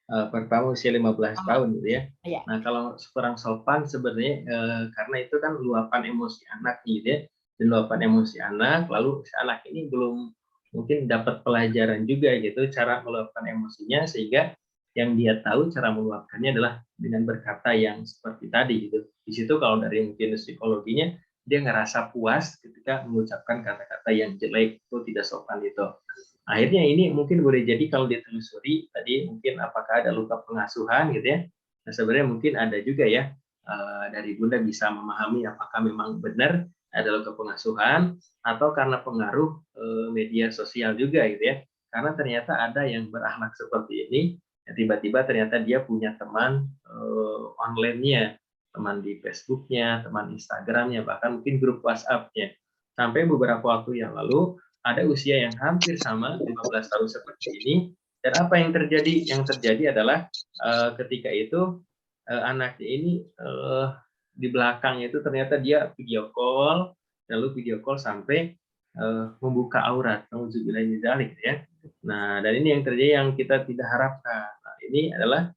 pertama usia 15 tahun gitu ya. Iya. Nah, kalau kurang sopan sebenarnya karena itu kan luapan emosi anak gitu ya. Dan luapan emosi anak, lalu si anak ini belum mungkin dapat pelajaran juga gitu cara meluapkan emosinya, sehingga yang dia tahu cara meluapkannya adalah dengan berkata yang seperti tadi gitu. Di situ kalau dari mungkin psikologinya dia ngerasa puas ketika mengucapkan kata-kata yang jelek itu tidak sopan itu. Akhirnya ini mungkin boleh jadi kalau ditelusuri tadi mungkin apakah ada luka pengasuhan gitu ya. Nah, sebenarnya mungkin ada juga ya, dari Bunda bisa memahami apakah memang benar ada luka pengasuhan atau karena pengaruh media sosial juga gitu ya. Karena ternyata ada yang berakhlak seperti ini, ya tiba-tiba ternyata dia punya teman online-nya, teman di Facebook-nya, teman Instagram-nya, bahkan mungkin grup WhatsApp-nya. Sampai beberapa waktu yang lalu ada usia yang hampir sama 15 tahun seperti ini, dan apa yang terjadi? Yang terjadi adalah ketika itu anaknya ini di belakangnya itu ternyata dia video call, lalu video call sampai membuka aurat, nauzubillah min dzalik ya. Nah, dan ini yang terjadi yang kita tidak harapkan. Nah, ini adalah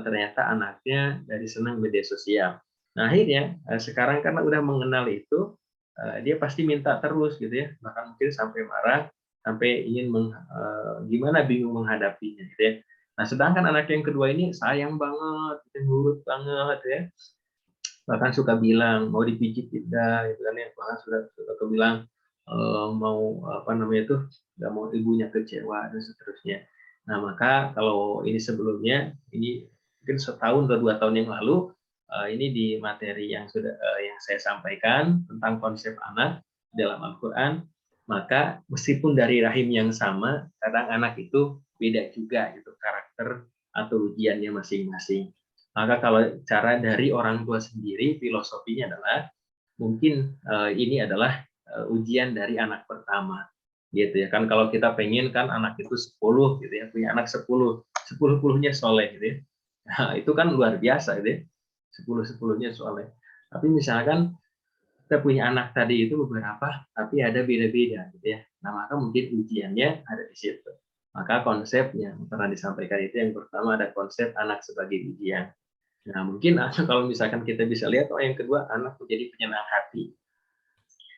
ternyata anaknya dari senang media sosial. Nah, akhirnya sekarang karena udah mengenal itu, dia pasti minta terus gitu ya, bahkan mungkin sampai marah, sampai ingin gimana bingung menghadapinya gitu ya. Nah, sedangkan anak yang kedua ini sayang banget, nurut banget ya, bahkan suka bilang mau dipijit tidak gitu kan ya, bahkan suka bilang mau apa namanya itu nggak mau ibunya kecewa dan seterusnya. Nah, maka kalau ini sebelumnya, ini mungkin setahun atau 2 tahun yang lalu, ini di materi yang sudah yang saya sampaikan tentang konsep anak dalam Al-Quran, maka meskipun dari rahim yang sama, kadang anak itu beda juga gitu karakter atau ujiannya masing-masing. Maka kalau cara dari orang tua sendiri, filosofinya adalah mungkin ini adalah ujian dari anak pertama, gitu ya kan. Kalau kita pengen kan anak itu 10 gitu ya, punya anak 10-10-nya soleh gitu ya. Nah, itu kan luar biasa gitu ya, 10-10-nya soleh. Tapi misalkan kita punya anak tadi itu beberapa, tapi ada beda-beda gitu ya. Nah, maka mungkin ujiannya ada di situ. Maka konsep yang pernah disampaikan itu yang pertama ada konsep anak sebagai ujian. Nah, mungkin kalau misalkan kita bisa lihat, oh yang kedua anak menjadi penyenang hati.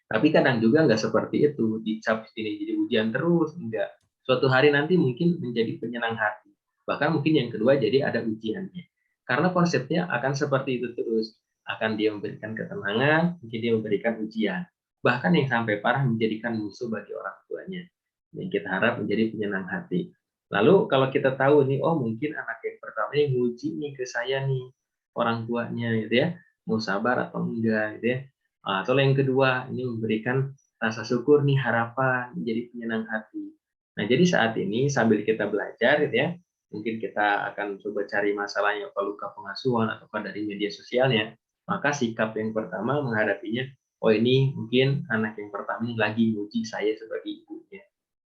Tapi kadang juga nggak seperti itu, dicap ini jadi ujian terus, enggak. Suatu hari nanti mungkin menjadi penyenang hati. Bahkan mungkin yang kedua jadi ada ujiannya. Karena konsepnya akan seperti itu terus. Akan dia memberikan ketenangan, mungkin dia memberikan ujian. Bahkan yang sampai parah menjadikan musuh bagi orang tuanya. Yang kita harap menjadi penyenang hati. Lalu kalau kita tahu nih, oh mungkin anak yang pertama ini nguji nih ke saya nih, orang tuanya gitu ya, mau sabar atau enggak gitu ya. Atau yang kedua, ini memberikan rasa syukur nih, harapan, menjadi penyenang hati. Nah, jadi saat ini sambil kita belajar gitu ya, mungkin kita akan coba cari masalahnya apa luka pengasuhan atau dari media sosialnya, maka sikap yang pertama menghadapinya, oh ini mungkin anak yang pertama ini lagi menguji saya sebagai ibunya.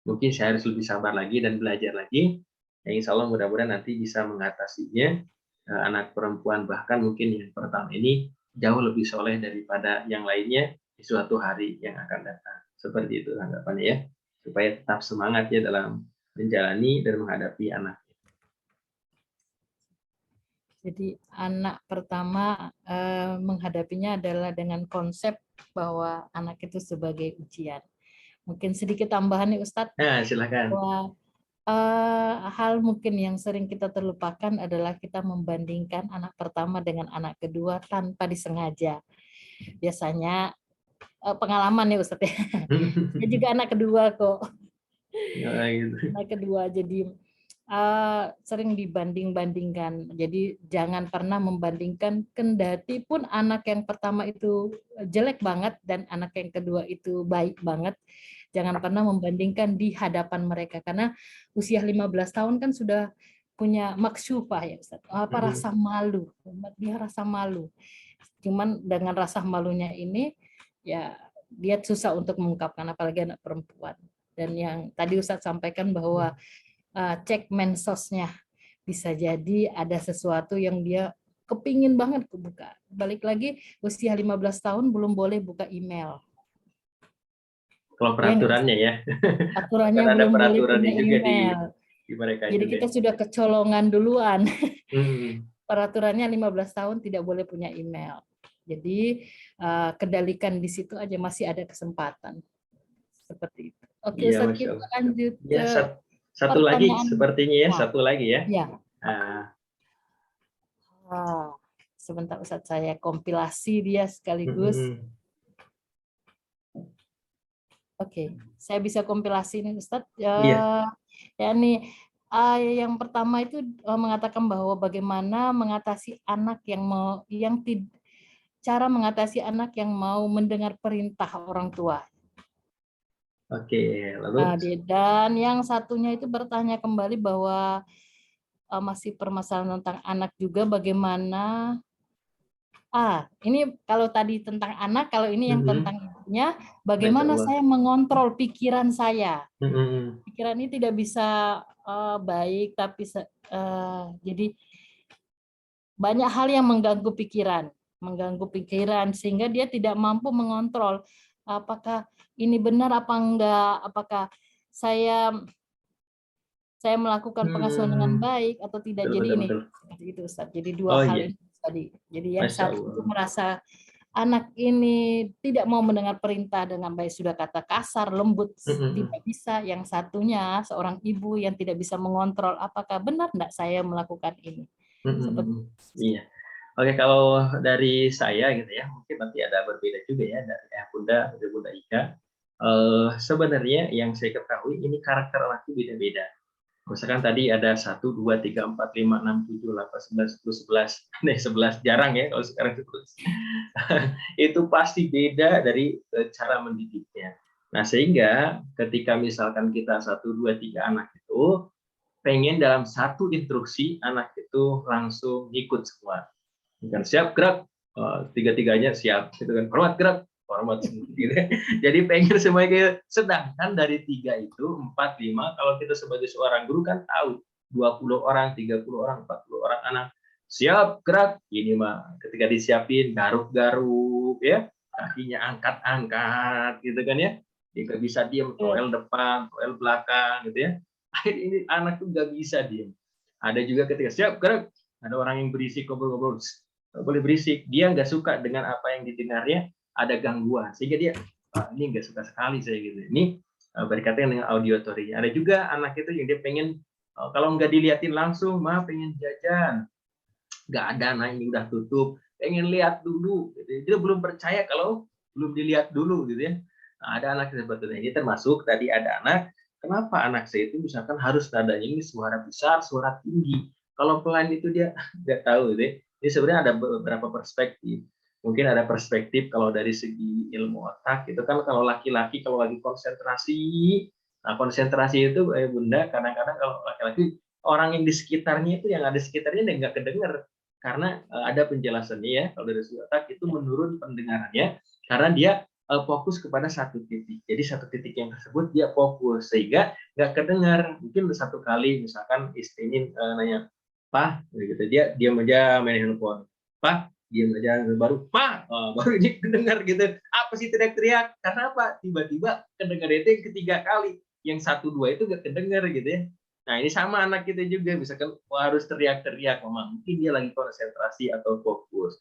Mungkin saya harus lebih sabar lagi dan belajar lagi. Ya, insya Allah mudah-mudahan nanti bisa mengatasinya. Anak perempuan bahkan mungkin yang pertama ini jauh lebih soleh daripada yang lainnya di suatu hari yang akan datang. Seperti itu tanggapannya ya, supaya tetap semangat ya dalam menjalani dan menghadapi anak. Jadi anak pertama menghadapinya adalah dengan konsep bahwa anak itu sebagai ujian. Mungkin sedikit tambahan nih Ustadz. Nah, silakan. Bahwa hal mungkin yang sering kita terlupakan adalah kita membandingkan anak pertama dengan anak kedua tanpa disengaja. Biasanya pengalaman ya Ustadz ya. Saya juga anak kedua kok. Ya, gitu. Anak kedua, jadi sering dibanding-bandingkan. Jadi jangan pernah membandingkan, kendati pun anak yang pertama itu jelek banget dan anak yang kedua itu baik banget. Jangan pernah membandingkan di hadapan mereka, karena usia 15 tahun kan sudah punya maksyufah ya Ustaz. Rasa malu. Dia rasa malu. Cuman dengan rasa malunya ini ya dia susah untuk mengungkapkan, apalagi anak perempuan. Dan yang tadi Ustaz sampaikan bahwa cek mensosnya, bisa jadi ada sesuatu yang dia kepingin banget buka. Balik lagi usia 15 tahun belum boleh buka email. Kalau peraturannya ya. Aturannya ada belum boleh peraturannya punya juga email. di mereka Jadi juga. kita sudah kecolongan duluan. Hmm. Peraturannya 15 tahun tidak boleh punya email. Jadi kendalikan di situ aja, masih ada kesempatan. Seperti itu. Oke, Iya, Ustaz, Masya kita Allah. lanjut Ya, ke satu lagi pertanyaan. sepertinya ya, Nah, satu lagi ya. ya. Nah, Sebentar Ustaz, saya kompilasi dia sekaligus. Oke, saya bisa kompilasi ini Ustaz. Iya. Ya nih, yang pertama itu mengatakan bahwa bagaimana mengatasi anak yang cara mengatasi anak yang mau mendengar perintah orang tua. Oke, lalu Dan yang satunya itu bertanya kembali bahwa masih permasalahan tentang anak juga, bagaimana ini kalau tadi tentang anak, kalau ini yang tentang ibunya, Masya bagaimana Allah. saya mengontrol pikiran saya. Hmm. Pikiran ini tidak bisa baik, tapi jadi banyak hal yang mengganggu pikiran sehingga dia tidak mampu mengontrol apakah ini benar apa enggak, apakah saya melakukan pengasuhan dengan baik atau tidak. Betul, Jadi betul, ini betul. seperti itu Ustaz. Jadi dua Oh hal iya, ini tadi. Jadi yang Masya satu itu Allah. merasa anak ini tidak mau mendengar perintah dengan baik, sudah kata kasar, lembut, tidak bisa. Yang satunya seorang ibu yang tidak bisa mengontrol apakah benar enggak saya melakukan ini. Seperti Iya. Oke, kalau dari saya gitu ya, mungkin nanti ada berbeda juga ya dari Bunda Ika. Sebenarnya yang saya ketahui ini karakter anak itu beda-beda. Misalkan tadi ada 1, 2, 3, 4, 5, 6, 7, 8, 9, 10, 11. Nih 11 jarang ya kalau sekarang 11. Itu pasti beda dari cara mendidiknya. Nah, sehingga ketika misalkan kita 1, 2, 3 anak itu pengen dalam satu instruksi anak itu langsung ikut semua. Bukan siap gerak, tiga-tiganya siap, gitu kan. Hormat gerak, hormat semua. Gitu. Jadi pengen semuanya kayak, sedangkan dari 3 itu 4, 5, kalau kita sebagai seorang guru kan tahu 20 orang, 30 orang, 40 orang anak siap gerak. Ini mah ketika disiapin garuk-garuk ya, kakinya angkat-angkat gitu kan ya. Dia nggak bisa diem, toel depan, toel belakang gitu ya. Akhirnya ini anak tuh nggak bisa diem. Ada juga ketika siap gerak, ada orang yang berisik ngobrol-ngobrol, boleh berisik, dia nggak suka dengan apa yang didengarnya, ada gangguan sehingga dia ini nggak suka sekali saya gitu. Ini berkaitan dengan auditory. Ada juga anak itu yang dia pengen kalau nggak diliatin langsung, mah pengen jajan, nggak ada, nah ini udah tutup, pengen lihat dulu gitu. Dia belum percaya kalau belum dilihat dulu gitu ya. Nah, ada anak seperti ini, termasuk tadi ada anak, kenapa anak saya itu misalkan harus nadanya ini suara besar, suara tinggi, kalau pelan itu dia nggak tahu gitu ya. Jadi sebenarnya ada beberapa perspektif. Mungkin ada perspektif kalau dari segi ilmu otak itu kan, kalau laki-laki kalau lagi konsentrasi, nah konsentrasi itu Bunda, kadang-kadang kalau laki-laki orang yang di sekitarnya itu, yang ada di sekitarnya nggak kedengar karena ada penjelasannya ya, kalau dari segi otak itu menurun pendengarannya karena dia fokus kepada satu titik. Jadi satu titik yang tersebut dia fokus sehingga nggak kedengar. Mungkin satu kali misalkan istrinya nanya, "Pak," gitu, dia diam aja main handphone. "Pak," diam aja, baru "Pak," baru ini kedengar gitu. Apa sih teriak-teriak? Karena apa? Tiba-tiba kedengar itu yang ketiga kali. Yang 1, 2 itu nggak kedengar gitu ya. Nah, ini sama anak kita juga, misalkan harus teriak-teriak, mungkin dia lagi konsentrasi atau fokus.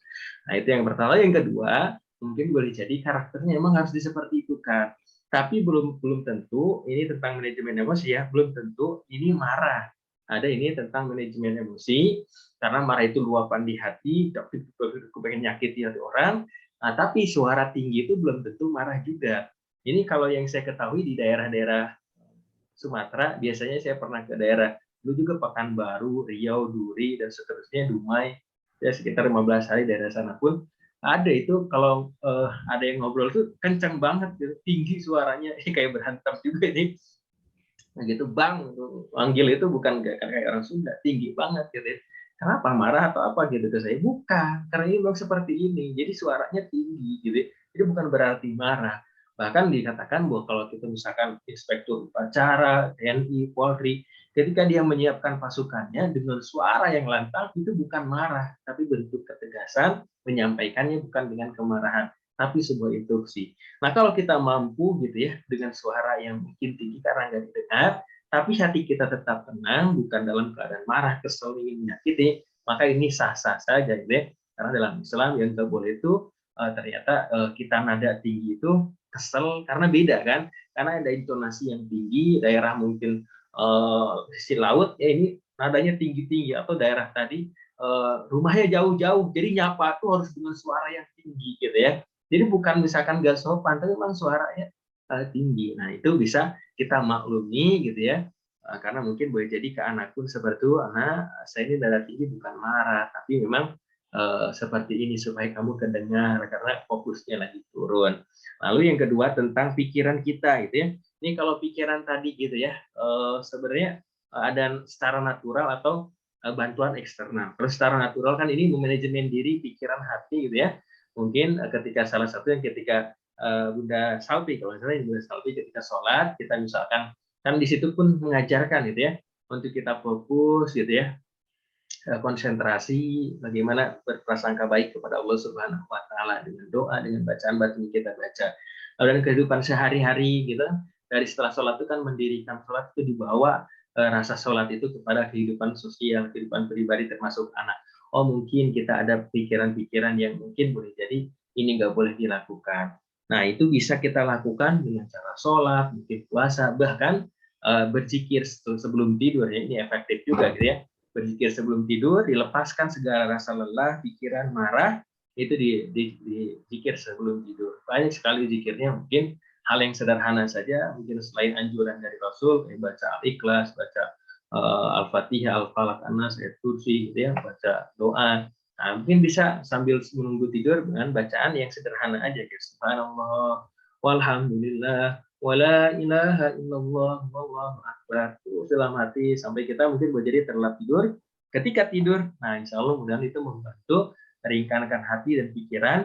Nah, itu yang pertama. Yang kedua, mungkin boleh jadi karakternya emang harus seperti itu kan. Tapi belum tentu ini tentang manajemen emosi ya, belum tentu ini marah. Ada ini tentang manajemen emosi, karena marah itu luapan di hati, tapi aku pengen nyakiti hati orang. Nah, tapi suara tinggi itu belum tentu marah juga. Ini kalau yang saya ketahui di daerah-daerah Sumatera, biasanya saya pernah ke daerah dulu juga Pekanbaru, Riau, Duri, dan seterusnya, Dumai, ya sekitar 15 hari daerah sana pun ada itu kalau ada yang ngobrol tuh kencang banget, gitu, tinggi suaranya, kayak berantem juga ini. Nah gitu, Bang, manggil itu bukan kayak orang Sunda, tinggi banget gitu. Kenapa, marah atau apa gitu ke saya? Bukan, karena ini memang seperti ini, jadi suaranya tinggi gitu. Jadi bukan berarti marah. Bahkan dikatakan bahwa kalau kita misalkan inspektur upacara, TNI, Polri, ketika dia menyiapkan pasukannya dengan suara yang lantang, itu bukan marah, tapi bentuk ketegasan, menyampaikannya bukan dengan kemarahan, tapi sebuah instruksi. Nah, kalau kita mampu gitu ya dengan suara yang mungkin tinggi karena nggak didengar, tapi hati kita tetap tenang, bukan dalam keadaan marah, kesel, ingin menyakiti, maka ini sah-sah saja gitu ya. Karena dalam Islam yang nggak boleh itu ternyata kita nada tinggi itu kesel karena beda kan, karena ada intonasi yang tinggi, daerah mungkin sisi laut ya ini nadanya tinggi-tinggi, atau daerah tadi rumahnya jauh-jauh, jadi nyapa tuh harus dengan suara yang tinggi gitu ya. Jadi bukan misalkan gak sopan, tapi memang suaranya tinggi. Nah itu bisa kita maklumi gitu ya. Karena mungkin boleh jadi ke anak pun seperti itu, anak saya ini nada tinggi bukan marah, tapi memang seperti ini supaya kamu kedengar karena fokusnya lagi turun. Lalu yang kedua tentang pikiran kita gitu ya. Ini kalau pikiran tadi gitu ya, sebenarnya ada secara natural atau bantuan eksternal. Terus secara natural kan ini memanajemen diri, pikiran, hati gitu ya. Mungkin ketika salah satu yang ketika Bunda Salpi, kalau misalnya Bunda Salpi ketika sholat, kita misalkan kan di situ pun mengajarkan gitu ya, untuk kita fokus gitu ya, konsentrasi, bagaimana berprasangka baik kepada Allah Subhanahu Wa Taala dengan doa, dengan bacaan-bacaan kita baca. Dan kehidupan sehari-hari gitu, dari setelah sholat itu kan mendirikan sholat itu dibawa rasa sholat itu kepada kehidupan sosial, kehidupan pribadi termasuk anak. Oh mungkin kita ada pikiran-pikiran yang mungkin boleh jadi ini nggak boleh dilakukan. Nah itu bisa kita lakukan dengan cara sholat, mungkin puasa, bahkan berzikir sebelum tidur ya, ini efektif juga gitu ya. Berzikir sebelum tidur, dilepaskan segala rasa lelah, pikiran, marah, itu dizikir sebelum tidur. Banyak sekali zikirnya, mungkin hal yang sederhana saja, mungkin selain anjuran dari Rasul, baca Al-Ikhlas, baca Al-Fatihah, Al-Falaq, An-Nas, ayat kursi, gitu ya, baca doa. Nah, mungkin bisa sambil menunggu tidur dengan bacaan yang sederhana aja, kayak Subhanallah, walhamdulillah, wala ilaha illallah, wallahu akbar. Terus dalam hati sampai kita mungkin jadi terlelap tidur. Ketika tidur, nah insya Allah mudah-mudahan itu membantu meringankan hati dan pikiran,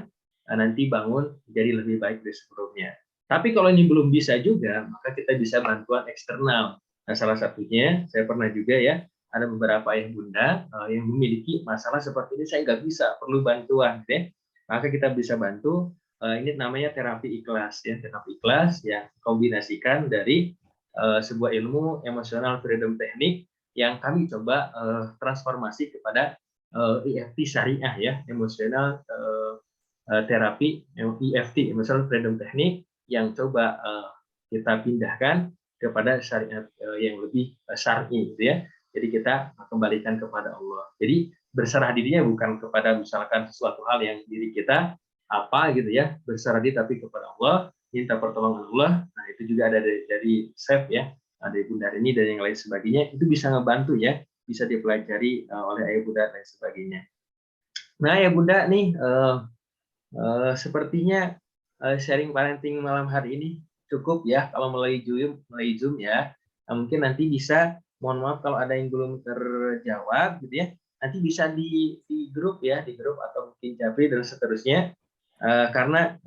nanti bangun jadi lebih baik dari sebelumnya. Tapi kalau ini belum bisa juga, maka kita bisa bantuan eksternal. Nah, salah satunya saya pernah juga ya, ada beberapa ayah bunda yang memiliki masalah seperti ini, saya nggak bisa, perlu bantuan, ya. Maka kita bisa bantu. Ini namanya terapi ikhlas, ya, terapi ikhlas yang kombinasikan dari sebuah ilmu emosional freedom technique yang kami coba transformasi kepada EFT syariah, ya, emosional terapi EFT, emotional freedom technique, yang coba kita pindahkan kepada syariat yang lebih syar'i, gitu ya. Jadi kita kembalikan kepada Allah. Jadi berserah dirinya bukan kepada misalkan sesuatu hal yang diri kita apa gitu ya, berserah diri tapi kepada Allah, minta pertolongan Allah. Nah itu juga ada dari Chef ya, dari Bunda Rini dan yang lain sebagainya. Itu bisa ngebantu ya, bisa dipelajari oleh ayah bunda dan lain sebagainya. Nah ya bunda nih, sepertinya sharing parenting malam hari ini cukup ya, kalau melalui Zoom ya. Nah, mungkin nanti bisa, mohon maaf kalau ada yang belum terjawab gitu ya, nanti bisa di grup ya, di grup atau mungkin Japri dan seterusnya. Karena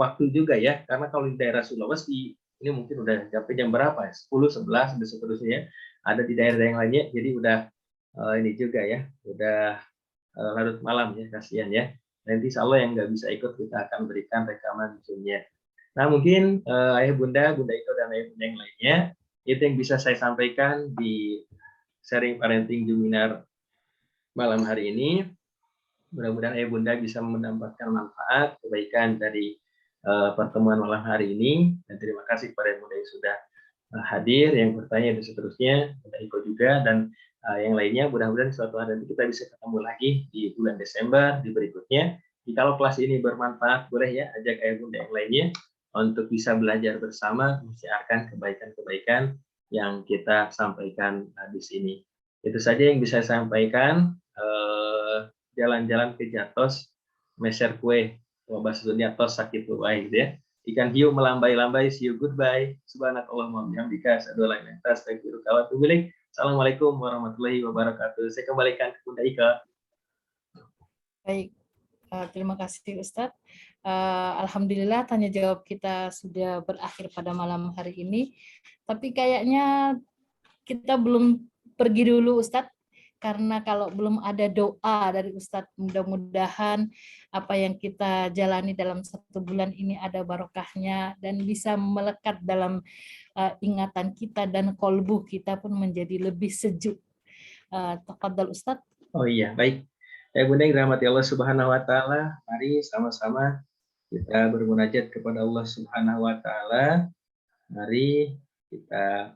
waktu juga ya, karena kalau di daerah Sulawesi ini mungkin udah sampai jam berapa ya, 10, 11 dan seterusnya ya. Ada di daerah yang lainnya, jadi udah ini juga ya, udah larut malam ya, kasihan ya. Nanti insya Allah yang nggak bisa ikut kita akan berikan rekaman Zoom-nya. Nah mungkin ayah bunda Iko dan ayah bunda yang lainnya, itu yang bisa saya sampaikan di sharing parenting Juminar malam hari ini. Mudah-mudahan ayah bunda bisa mendapatkan manfaat, kebaikan dari pertemuan malam hari ini. Dan terima kasih kepada ayah bunda yang sudah hadir, yang bertanya dan seterusnya, Bunda Iko juga, dan yang lainnya. Mudah-mudahan suatu hari nanti kita bisa ketemu lagi di bulan Desember di berikutnya. Kalau kelas ini bermanfaat, boleh ya ajak ayah bunda yang lainnya untuk bisa belajar bersama, mensiarkan kebaikan-kebaikan yang kita sampaikan di sini. Itu saja yang bisa saya sampaikan. Jalan-jalan ke Jatos, meser kue, wabah dunia tos sakit luai, gitu ya. Ikan hiu melambai-lambai, see you goodbye. Subhanakallahumma bihamdika, asyhadu an la ilaha illa anta, astaghfiruka wa atubu ilaik. Assalamualaikum warahmatullahi wabarakatuh. Saya kembalikan ke Bunda Ika. Baik, terima kasih Ustadz. Alhamdulillah tanya jawab kita sudah berakhir pada malam hari ini. Tapi kayaknya kita belum pergi dulu Ustadz. karena kalau belum ada doa dari Ustadz, mudah-mudahan apa yang kita jalani dalam 1 bulan ini ada barokahnya dan bisa melekat dalam ingatan kita, dan kolbu kita pun menjadi lebih sejuk. Tafadhol Ustadz. Oh iya, baik. Bunda yang dirahmati Allah Subhanahu wa taala, mari sama-sama kita bermunajat kepada Allah Subhanahu wa taala. Mari kita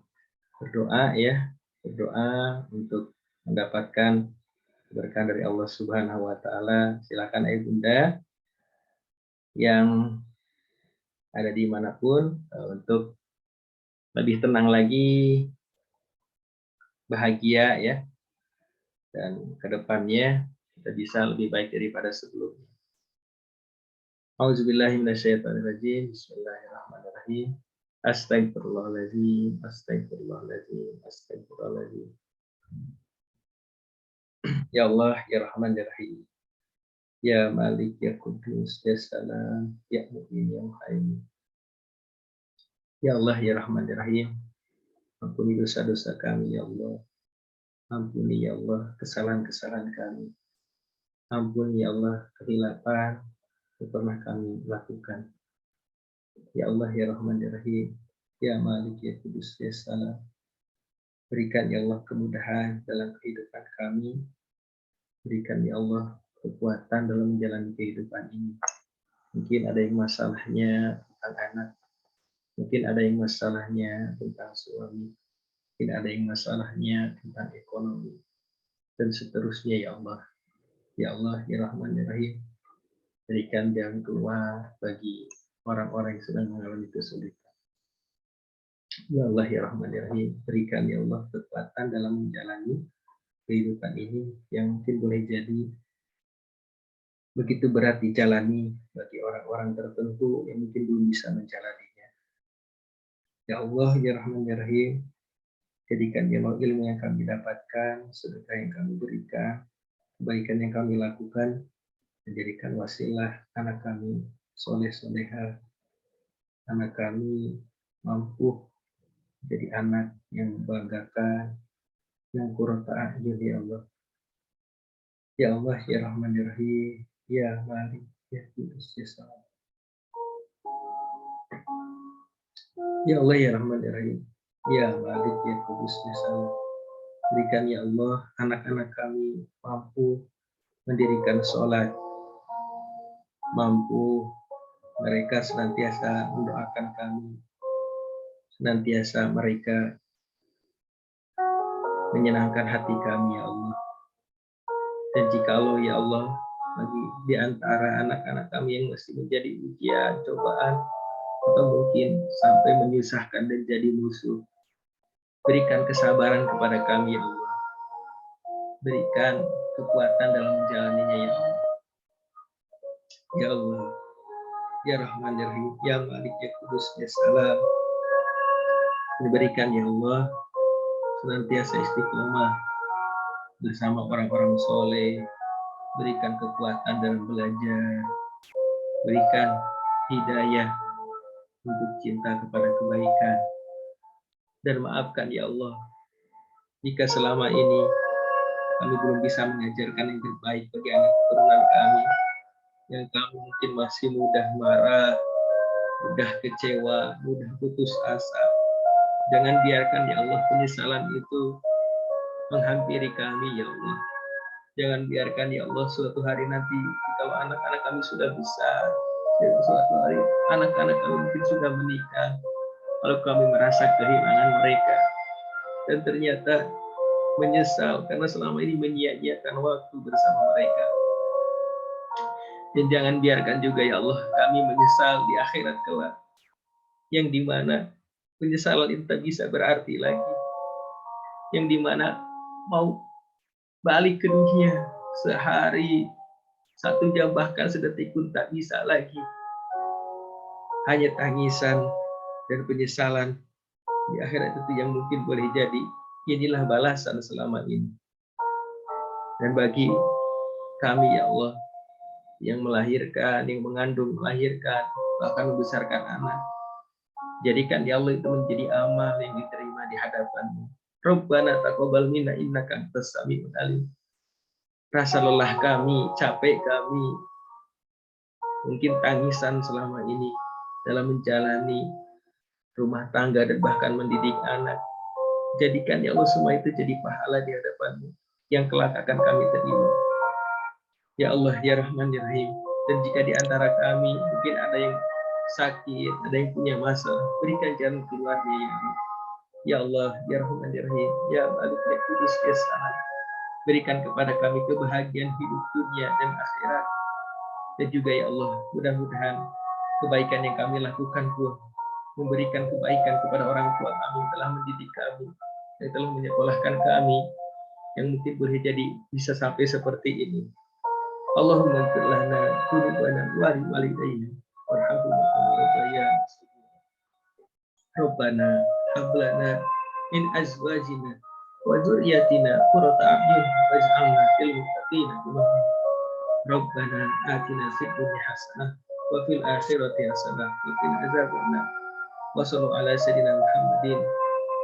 berdoa ya, berdoa untuk mendapatkan keberkahan dari Allah Subhanahu wa taala. Silakan Bunda yang ada di manapun untuk lebih tenang lagi, bahagia ya, dan kedepannya kita bisa lebih baik daripada sebelumnya. Auzubillahi minasyaitonirrajim. Bismillahirrahmanirrahim. Astagfirullahaladzim, astagfirullahaladzim, astagfirullahaladzim. Ya Allah, ya Rahman, ya Rahim. Ya Malik, ya Kudus, ya Salam, ya Mu'min, ya Muhaimin. Ya Allah, ya Rahman, ya Rahim. Ampuni dosa-dosa kami, ya Allah. Ampuni, ya Allah, kesalahan-kesalahan kami. Ampuni, ya Allah, kehilapan yang pernah kami lakukan. Ya Allah, ya Rahman, ya Rahim. Ya Malik, ya Kudus, ya Salam. Berikan, ya Allah, kemudahan dalam kehidupan kami. Berikan, ya Allah, kekuatan dalam menjalani kehidupan ini. Mungkin ada yang masalahnya tentang anak. Mungkin ada yang masalahnya tentang suami. Mungkin ada yang masalahnya tentang ekonomi. Dan seterusnya, ya Allah. Ya Allah, ya Rahman, ya Rahim. Berikan jalan keluar bagi orang-orang yang sedang mengalami kesulitan. Ya Allah, ya Rahman, ya Rahim. Berikan, ya Allah, kekuatan dalam menjalani kehidupan ini yang mungkin boleh jadi begitu berat dijalani bagi orang-orang tertentu yang mungkin belum bisa menjalaninya. Ya Allah, ya Rahman, ya Rahim. Jadikan ya Allah ilmu yang kami dapatkan, sedekah yang kami berikan, kebaikan yang kami lakukan, menjadikan wasilah anak kami soleh-soleha, anak kami mampu jadi anak yang membanggakan, yang qurrata a'yun, ya Allah. Ya Allah, ya Rahman, ya Rahim, ya Malik, ya Kudus, ya Salam. Ya Allah, ya Rahman, ya Rahim, ya Malik, ya Kudus, ya Salam. Berikan, ya Allah, anak-anak kami mampu mendirikan sholat, mampu mereka senantiasa mendoakan kami, senantiasa mereka menyenangkan hati kami, ya Allah. Dan jikalau, ya Allah, bagi di antara anak-anak kami yang masih menjadi ujian, cobaan, atau mungkin sampai menyusahkan dan jadi musuh, berikan kesabaran kepada kami, ya Allah. Berikan kekuatan dalam menjalaninya, ya Allah. Ya Allah, ya Rahman, ya Rahim, ya Malik, ya Kudus, ya Salam. Diberikan, ya Allah, senantiasa istiqomah bersama orang-orang soleh. Berikan kekuatan dalam belajar. Berikan hidayah untuk cinta kepada kebaikan. Dan maafkan, ya Allah, jika selama ini kami belum bisa mengajarkan yang terbaik bagi anak keturunan kami, yang kami mungkin masih mudah marah, mudah kecewa, mudah putus asa. Jangan biarkan, ya Allah, penyesalan itu menghampiri kami, ya Allah. Jangan biarkan, ya Allah, suatu hari nanti kalau anak-anak kami sudah besar, suatu hari anak-anak kami mungkin sudah menikah, kalau kami merasa kehilangan mereka dan ternyata menyesal karena selama ini menyia-nyiakan waktu bersama mereka. Dan jangan biarkan juga, ya Allah, kami menyesal di akhirat kelak, yang dimana penyesalan itu tak bisa berarti lagi, yang dimana mau balik ke dunia sehari, 1 jam, bahkan sedetik pun tak bisa lagi. Hanya tangisan dan penyesalan di akhirat itu yang mungkin boleh jadi inilah balasan selama ini. Dan bagi kami, ya Allah, yang melahirkan, yang mengandung, melahirkan, bahkan membesarkan anak, jadikan, ya Allah, itu menjadi amal yang diterima di hadapan-Mu. Rabbana taqabbal minna innaka antas samiul alim. Rasa lelah kami, capek kami, mungkin tangisan selama ini dalam menjalani rumah tangga dan bahkan mendidik anak. Jadikan ya Allah semua itu jadi pahala di hadapan-Mu yang kelak akan kami terima. Ya Allah, ya Rahman, ya Rahim. Dan jika di antara kami mungkin ada yang sakit, ada yang punya masalah, berikan jalan keluarnya ya Allah. Ya Allah, ya Rahman, ya Rahim. Ya Malik, ya Kudus, ya Salam. Berikan kepada kami kebahagiaan hidup dunia dan akhirat. Dan juga ya Allah, mudah-mudahan kebaikan yang kami lakukan pun memberikan kebaikan kepada orang tua kami yang telah mendidik kami, yang telah menyekolahkan kami, yang mungkin boleh jadi bisa sampai seperti ini. Allahumma ighfir lana dzunubana wa li walidayna warhamhuma kama rabbayana shaghira. Rabbana hab lana min azwajina wa dzurriyyatina qurrata a'yun waj'alna lil muttaqina imama. Rabbana atina fid dunya hasanah wa fil akhirati hasanah wa qina adzabannar. Wa sallallahu ala sayyidina Muhammadin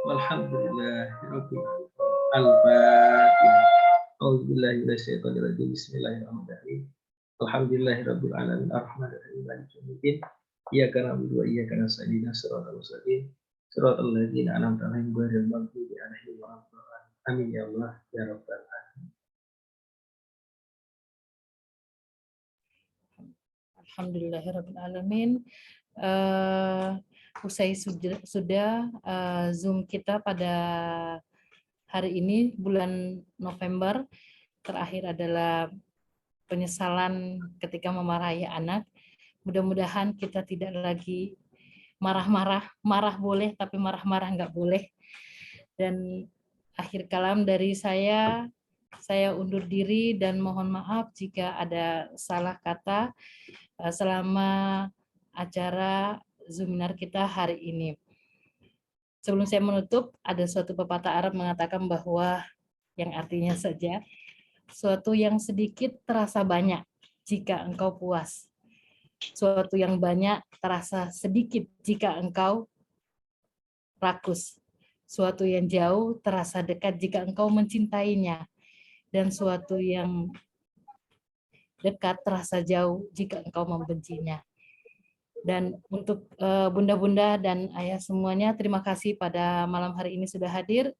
walhamdulillahi rabbil alamin. Al-Fatihah. A'udzubillahi minasyaitonir rajim. Bismillahirrahmanirrahim. Alhamdulillahirabbil alamin. Arrahmanirrahim. Maliki yaumiddin. Iyyaka na'budu wa iyyaka nasta'in. Shiratal mustaqim. Shiratal ladzina an'amta 'alaihim ghairil maghdubi 'alaihim waladdallin. Amin ya Allah ya rabbal alamin. Alhamdulillahirabbil alamin. Usai sudah Zoom kita pada hari ini bulan November. Terakhir adalah penyesalan ketika memarahi anak. Mudah-mudahan kita tidak lagi marah-marah. Marah boleh tapi marah-marah nggak boleh. Dan akhir kalam dari saya undur diri dan mohon maaf jika ada salah kata selama acara Zoominar kita hari ini. Sebelum saya menutup, ada suatu pepatah Arab mengatakan bahwa yang artinya saja, suatu yang sedikit terasa banyak jika engkau puas. Suatu yang banyak terasa sedikit jika engkau rakus. Suatu yang jauh terasa dekat jika engkau mencintainya. Dan suatu yang dekat terasa jauh jika engkau membencinya. Dan untuk bunda-bunda dan ayah semuanya, terima kasih pada malam hari ini sudah hadir.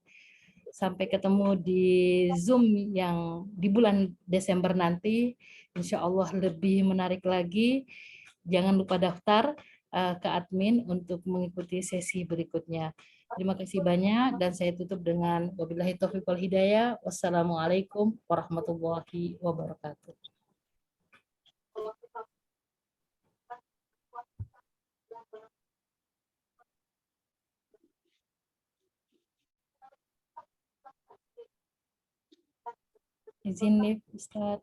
Sampai ketemu di Zoom yang di bulan Desember nanti. Insya Allah lebih menarik lagi. Jangan lupa daftar ke admin untuk mengikuti sesi berikutnya. Terima kasih banyak dan saya tutup dengan wabillahi taufiq wal hidayah. Wassalamualaikum warahmatullahi wabarakatuh. Izin nih, Ustaz.